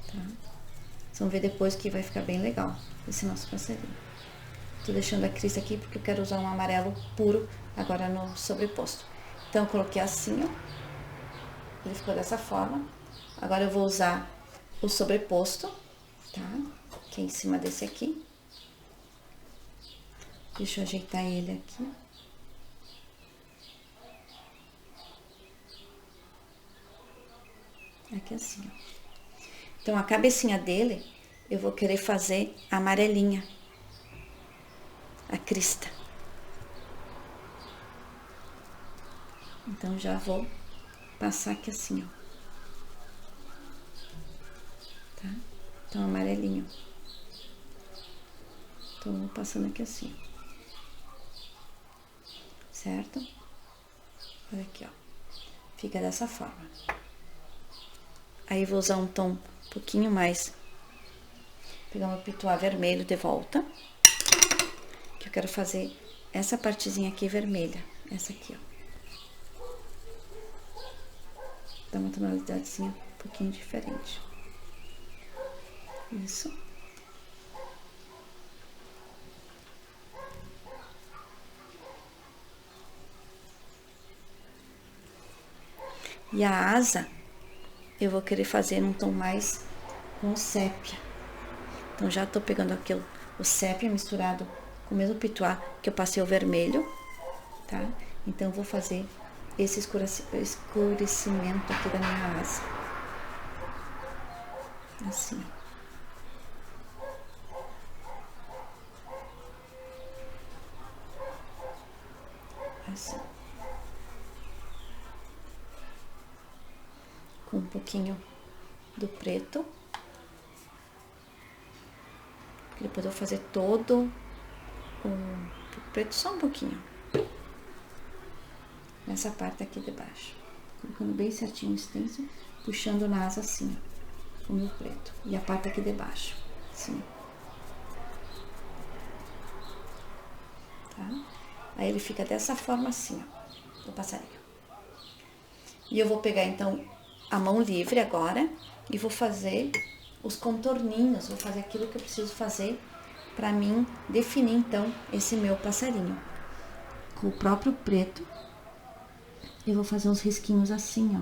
Speaker 2: tá? Vocês vão ver depois que vai ficar bem legal esse nosso passarinho. Tô deixando a crista aqui porque eu quero usar um amarelo puro agora no sobreposto. Então, eu coloquei assim, ó. Ele ficou dessa forma. Agora eu vou usar o sobreposto, tá? Que é em cima desse aqui. Deixa eu ajeitar ele aqui. Aqui assim, ó. Então, a cabecinha dele, eu vou querer fazer amarelinha. A crista. Então, já vou passar aqui assim, ó. Tá? Então, amarelinho. Então, vou passando aqui assim. Certo? Olha aqui, ó. Fica dessa forma. Aí, vou usar um tom um pouquinho mais. Pegar meu pituá vermelho de volta. Que eu quero fazer essa partezinha aqui vermelha. Essa aqui, ó. Dá uma tonalidadezinha um pouquinho diferente. Isso. E a asa, eu vou querer fazer num tom mais com sépia. Então, já tô pegando aqui o sépia misturado com o mesmo pituá que eu passei o vermelho, tá? Então, eu vou fazer esse escurecimento aqui da minha asa. Assim. Assim. Com um pouquinho do preto. Depois eu vou fazer todo preto só um pouquinho. Nessa parte aqui de baixo. Colocando bem certinho o stencil, puxando na asa assim, ó, com o meu preto. E a parte aqui de baixo, assim. Tá? Aí ele fica dessa forma assim, ó, o passarinho. E eu vou pegar então a mão livre agora e vou fazer os contorninhos, vou fazer aquilo que eu preciso fazer para mim definir então esse meu passarinho. Com o próprio preto, eu vou fazer uns risquinhos assim, ó.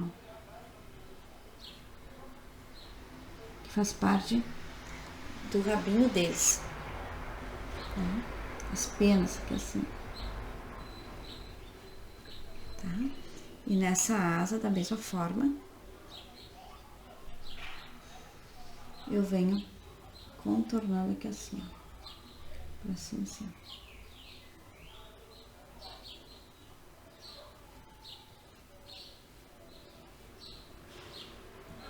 Speaker 2: Que faz parte do rabinho deles. As penas aqui assim. Tá? E nessa asa, da mesma forma, eu venho contornando aqui assim, ó. Pra cima, assim.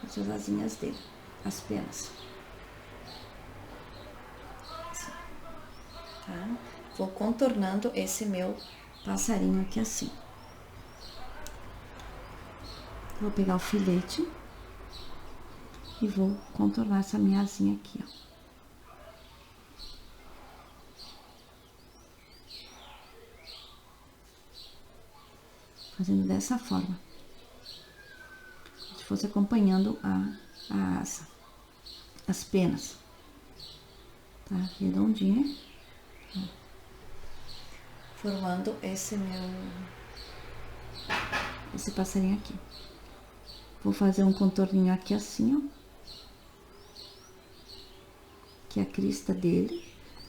Speaker 2: As asinhas dele, as penas. Assim. Tá? Vou contornando esse meu passarinho aqui assim. Vou pegar o filete e vou contornar essa minha asinha aqui, ó. Fazendo dessa forma. Como se fosse acompanhando a asa. As penas. Tá? Redondinha. Ó. Formando esse passarinho aqui. Vou fazer um contorninho aqui assim, ó. Que é a crista dele.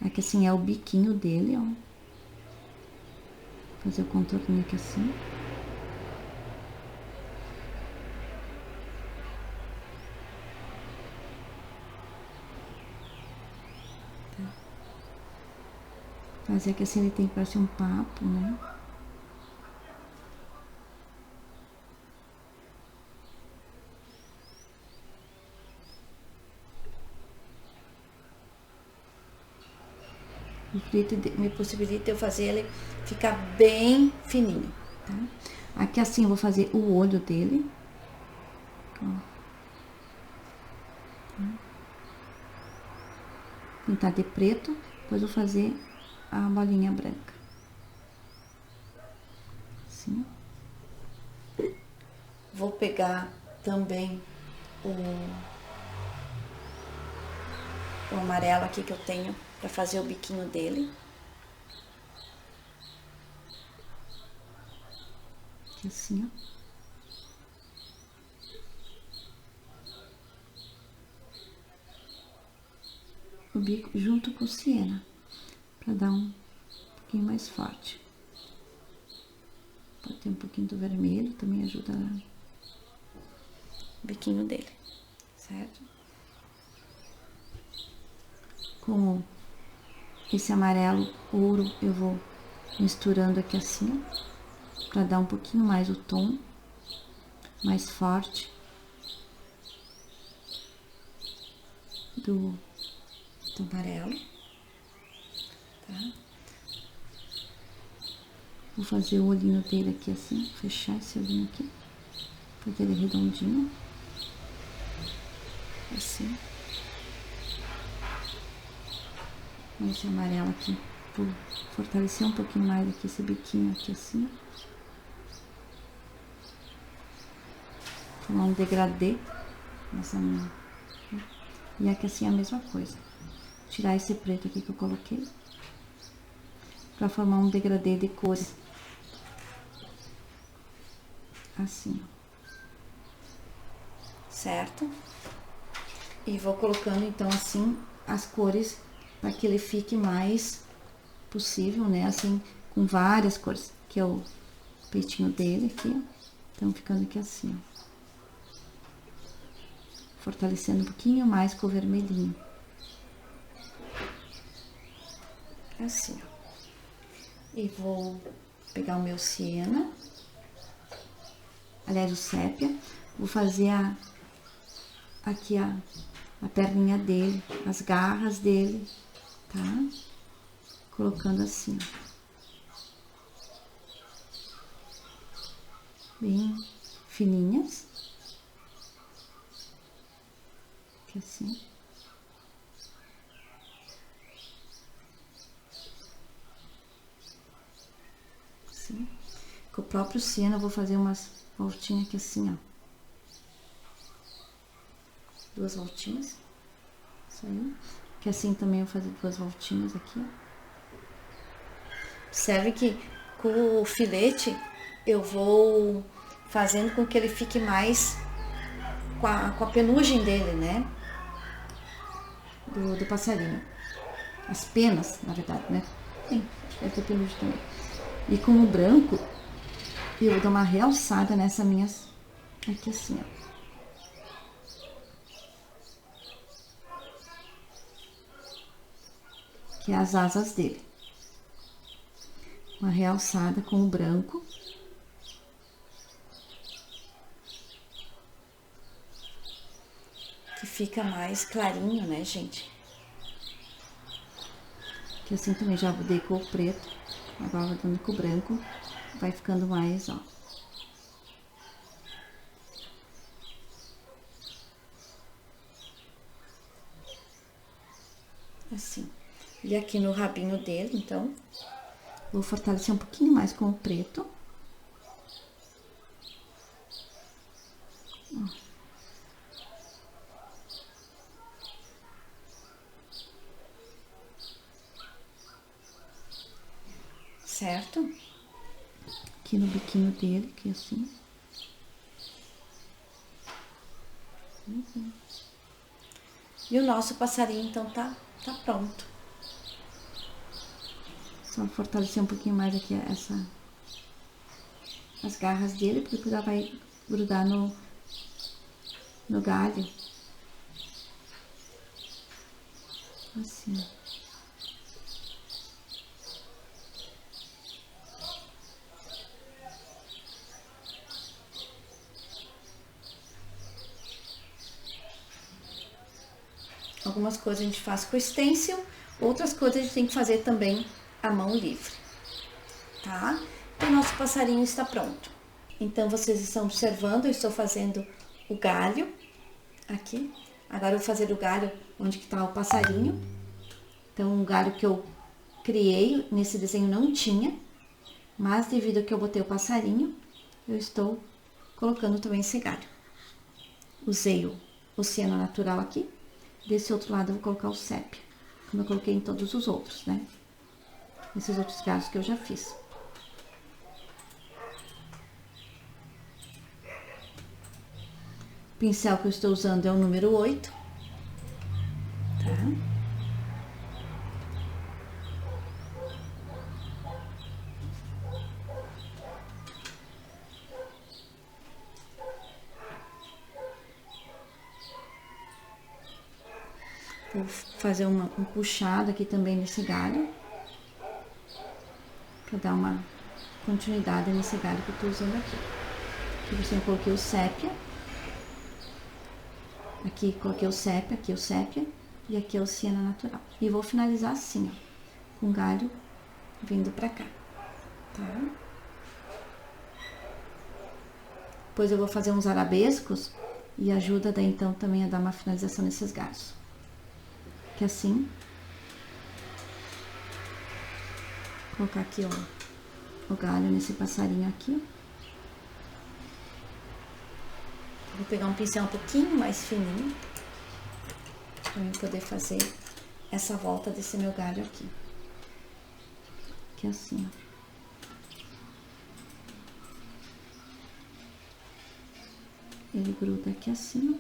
Speaker 2: Aqui assim é o biquinho dele, ó. Vou fazer o contorninho aqui assim. Tá. Fazer aqui assim, ele tem que parecer um papo, né? Me possibilita eu fazer ele ficar bem fininho, tá? Aqui assim eu vou fazer o olho dele. Ó. Tá? Pintar de preto, depois eu vou fazer a bolinha branca. Assim. Vou pegar também o amarelo aqui que eu tenho para fazer o biquinho dele. Assim, ó. O bico junto com o siena, para dar um pouquinho mais forte. Pode ter um pouquinho do vermelho, também ajuda no biquinho dele, certo? Com esse amarelo ouro eu vou misturando aqui assim, para dar um pouquinho mais o tom, mais forte do amarelo, tá? Vou fazer o olhinho dele aqui assim, fechar esse olhinho aqui, fazer ele redondinho, assim. Com esse amarelo aqui, vou fortalecer um pouquinho mais aqui esse biquinho aqui assim. Formar um degradê nessa minha. E aqui assim a mesma coisa. Tirar esse preto aqui que eu coloquei, para formar um degradê de cores. Assim, ó. Certo? E vou colocando então assim as cores para que ele fique mais possível, né? Assim, com várias cores, que é o peitinho dele aqui, ó. Então ficando aqui assim, ó. Fortalecendo um pouquinho mais com o vermelhinho. Assim, ó. E vou pegar o meu siena, aliás, o sépia, vou fazer aqui a perninha dele, as garras dele, tá? Colocando assim, ó.
Speaker 1: bem fininhas. Aqui assim. Assim. Com o próprio siena eu vou fazer umas voltinhas aqui assim, ó. 2 voltinhas. Isso aí. Que assim também eu vou fazer 2 voltinhas aqui, ó. Observe que com o filete eu vou fazendo com que ele fique mais com a penugem dele, né? Do passarinho. As penas, na verdade, né? Sim, deve ter penugem também. E com o branco, eu vou dar uma realçada nessas minhas... Aqui assim, ó. Que é as asas dele. Uma realçada com o branco. Que fica mais clarinho, né, gente? Que assim também já dei com o preto. Agora vou dando com o branco. Vai ficando mais, ó. Assim. E aqui no rabinho dele, então, vou fortalecer um pouquinho mais com o preto. Ó. Certo? Aqui no biquinho dele, aqui assim. E o nosso passarinho, então, tá pronto. Só fortalecer um pouquinho mais aqui as garras dele, porque depois ela vai grudar no galho. Assim. Algumas coisas a gente faz com stencil, outras coisas a gente tem que fazer também à mão livre, tá? E o nosso passarinho está pronto. Então, vocês estão observando, eu estou fazendo o galho aqui. Agora eu vou fazer o galho onde que tá o passarinho. Então, um galho que eu criei, nesse desenho não tinha, mas devido a que eu botei o passarinho, eu estou colocando também esse galho. Usei o siena natural aqui. Desse outro lado eu vou colocar o sépia, como eu coloquei em todos os outros, né? Esses outros galhos que eu já fiz. O pincel que eu estou usando é o número 8. Tá? Vou fazer um puxado aqui também nesse galho. Pra dar uma continuidade nesse galho que eu tô usando aqui. Aqui você coloquei o sépia. Aqui coloquei o sépia, aqui o sépia. E aqui é o siena natural. E vou finalizar assim, ó. Com o galho vindo pra cá. Tá? Depois eu vou fazer uns arabescos. E ajuda daí então também a dar uma finalização nesses galhos. Que assim. Vou colocar aqui, ó, o galho nesse passarinho aqui. Vou pegar um pincel um pouquinho mais fininho. Pra eu poder fazer essa volta desse meu galho aqui. Que é assim, ó. Ele gruda aqui assim, ó.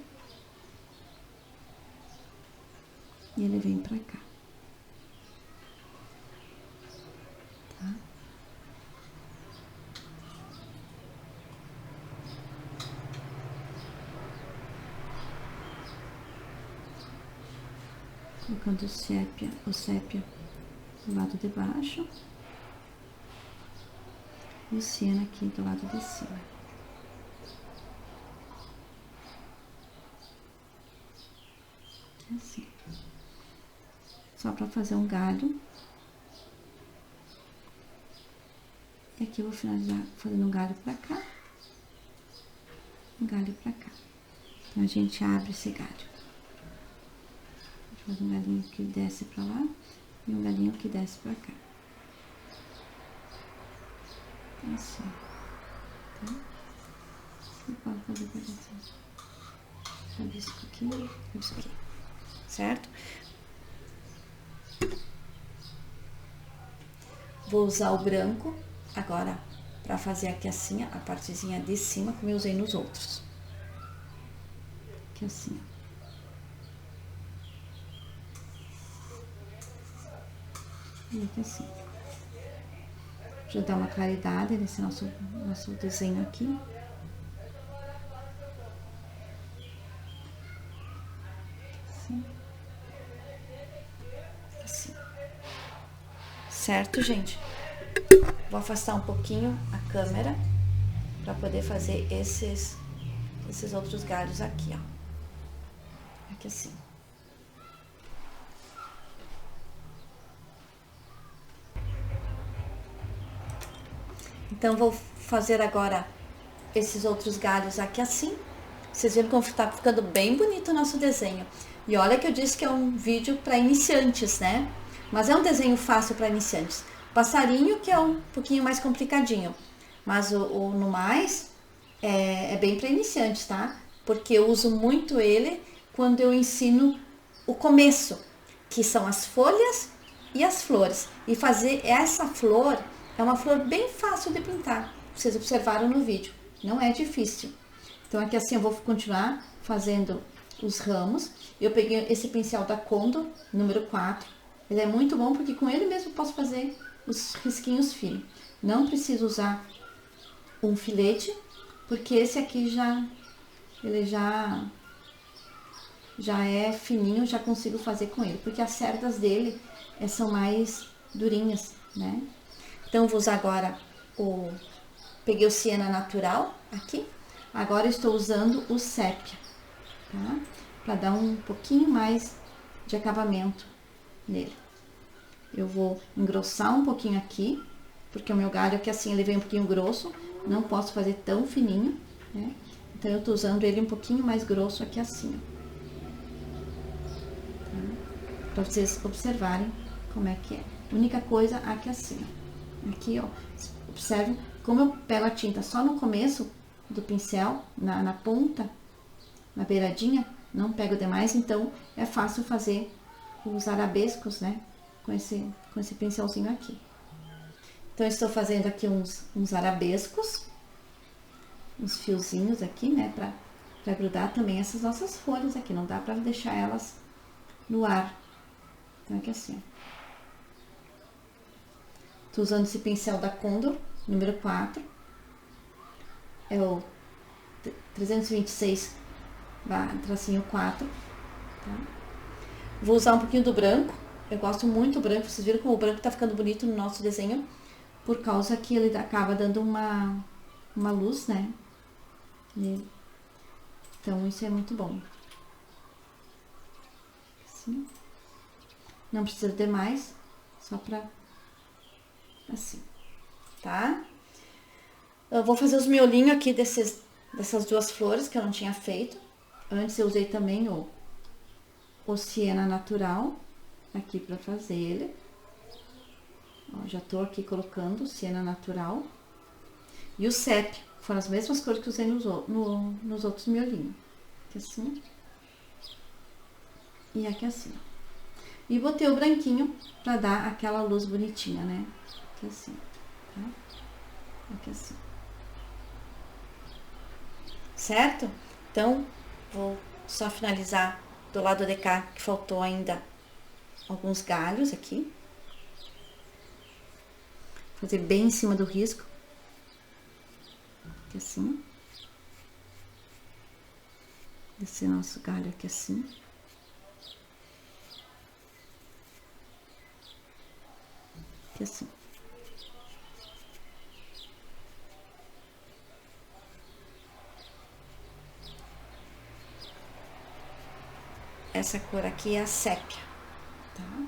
Speaker 1: E ele vem pra cá. Tá? Colocando o sépia do lado de baixo. E o siena aqui do lado de cima. Assim. Só para fazer um galho. E aqui eu vou finalizar fazendo um galho pra cá. um galho pra cá. Então, a gente abre esse galho. Faz um galinho que desce pra lá e um galinho que desce pra cá. Assim. Tá? Você pode fazer pra você. Rabisco aqui, rabisco aqui. Certo? Vou usar o branco agora pra fazer aqui assim, a partezinha de cima, como eu usei nos outros. Aqui assim, ó. E aqui assim. Pra dar uma claridade nesse nosso desenho aqui. Assim. Assim. Certo, gente? Vou afastar um pouquinho a câmera para poder fazer esses outros galhos aqui, ó. Aqui assim. Então, vou fazer agora esses outros galhos aqui assim. Vocês viram como tá ficando bem bonito o nosso desenho. E olha que eu disse que é um vídeo para iniciantes, né? Mas é um desenho fácil para iniciantes. Passarinho que é um pouquinho mais complicadinho. Mas no mais, é bem para iniciantes, tá? Porque eu uso muito ele quando eu ensino o começo, que são as folhas e as flores. E fazer essa flor é uma flor bem fácil de pintar. Vocês observaram no vídeo, não é difícil. Então aqui assim eu vou continuar fazendo os ramos. Eu peguei esse pincel da Condor, número 4. Ele é muito bom porque com ele mesmo eu posso fazer os risquinhos finos. Não preciso usar um filete, porque esse aqui ele já é fininho, já consigo fazer com ele, porque as cerdas dele são mais durinhas, né? Então, vou usar agora peguei o siena natural aqui, agora estou usando o sépia, tá? Para dar um pouquinho mais de acabamento nele. Eu vou engrossar um pouquinho aqui, porque o meu galho aqui assim, ele vem um pouquinho grosso, não posso fazer tão fininho, né? Então, eu tô usando ele um pouquinho mais grosso aqui assim, ó. Tá? Pra vocês observarem como é que é. Única coisa aqui assim, ó. Aqui, ó, observe como eu pego a tinta só no começo do pincel, na ponta, na beiradinha, não pego demais, então é fácil fazer os arabescos, né, com esse pincelzinho aqui. Então, eu estou fazendo aqui uns arabescos, uns fiozinhos aqui, né, pra grudar também essas nossas folhas aqui, não dá pra deixar elas no ar. Então, aqui assim, ó. Tô usando esse pincel da Condor, número 4. É o 326 tracinho 4. Tá? Vou usar um pouquinho do branco. Eu gosto muito do branco. Vocês viram como o branco tá ficando bonito no nosso desenho? Por causa que ele acaba dando uma luz, né? Então, isso é muito bom. Assim. Não precisa ter mais. Só pra... assim, tá? Eu vou fazer os miolinhos aqui dessas duas flores que eu não tinha feito. Antes eu usei também o siena natural aqui pra fazer ele. Ó, já tô aqui colocando o siena natural. E o sépia, foram as mesmas cores que eu usei nos outros miolinhos. Aqui assim. E aqui assim. E botei o branquinho pra dar aquela luz bonitinha, né? Aqui assim, tá? Aqui assim. Certo? Então, vou só finalizar do lado de cá, que faltou ainda alguns galhos aqui. Fazer bem em cima do risco. Aqui assim. Esse nosso galho aqui assim. Aqui assim. Essa cor aqui é a sépia, tá?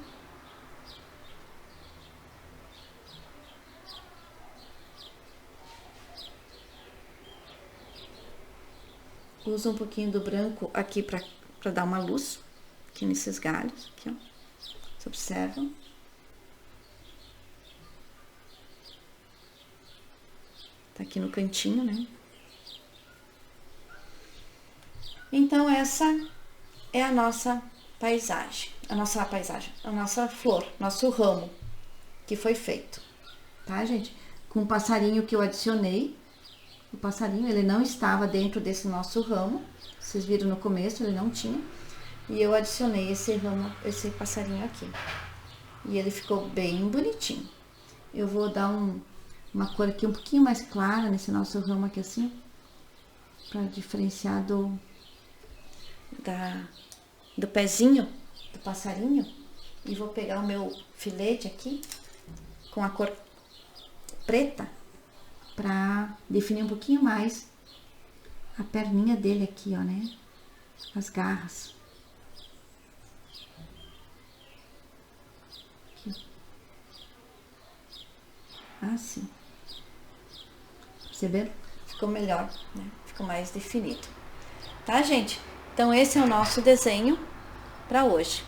Speaker 2: Uso um pouquinho do branco aqui pra dar uma luz, aqui nesses galhos, aqui, ó. Vocês observam? Tá aqui no cantinho, né? Então, essa é a nossa paisagem, a nossa flor, nosso ramo que foi feito, tá, gente? Com o passarinho que eu adicionei. O passarinho, ele não estava dentro desse nosso ramo. Vocês viram no começo, ele não tinha. E eu adicionei esse ramo, esse passarinho aqui. E ele ficou bem bonitinho. Eu vou dar uma cor aqui um pouquinho mais clara nesse nosso ramo aqui assim, para diferenciar do pezinho do passarinho. E vou pegar o meu filete aqui com a cor preta para definir um pouquinho mais a perninha dele aqui, ó, né? As garras. Aqui. Assim. Perceberam? Ficou melhor, né? Ficou mais definido. Tá, gente? Então, esse é o nosso desenho para hoje.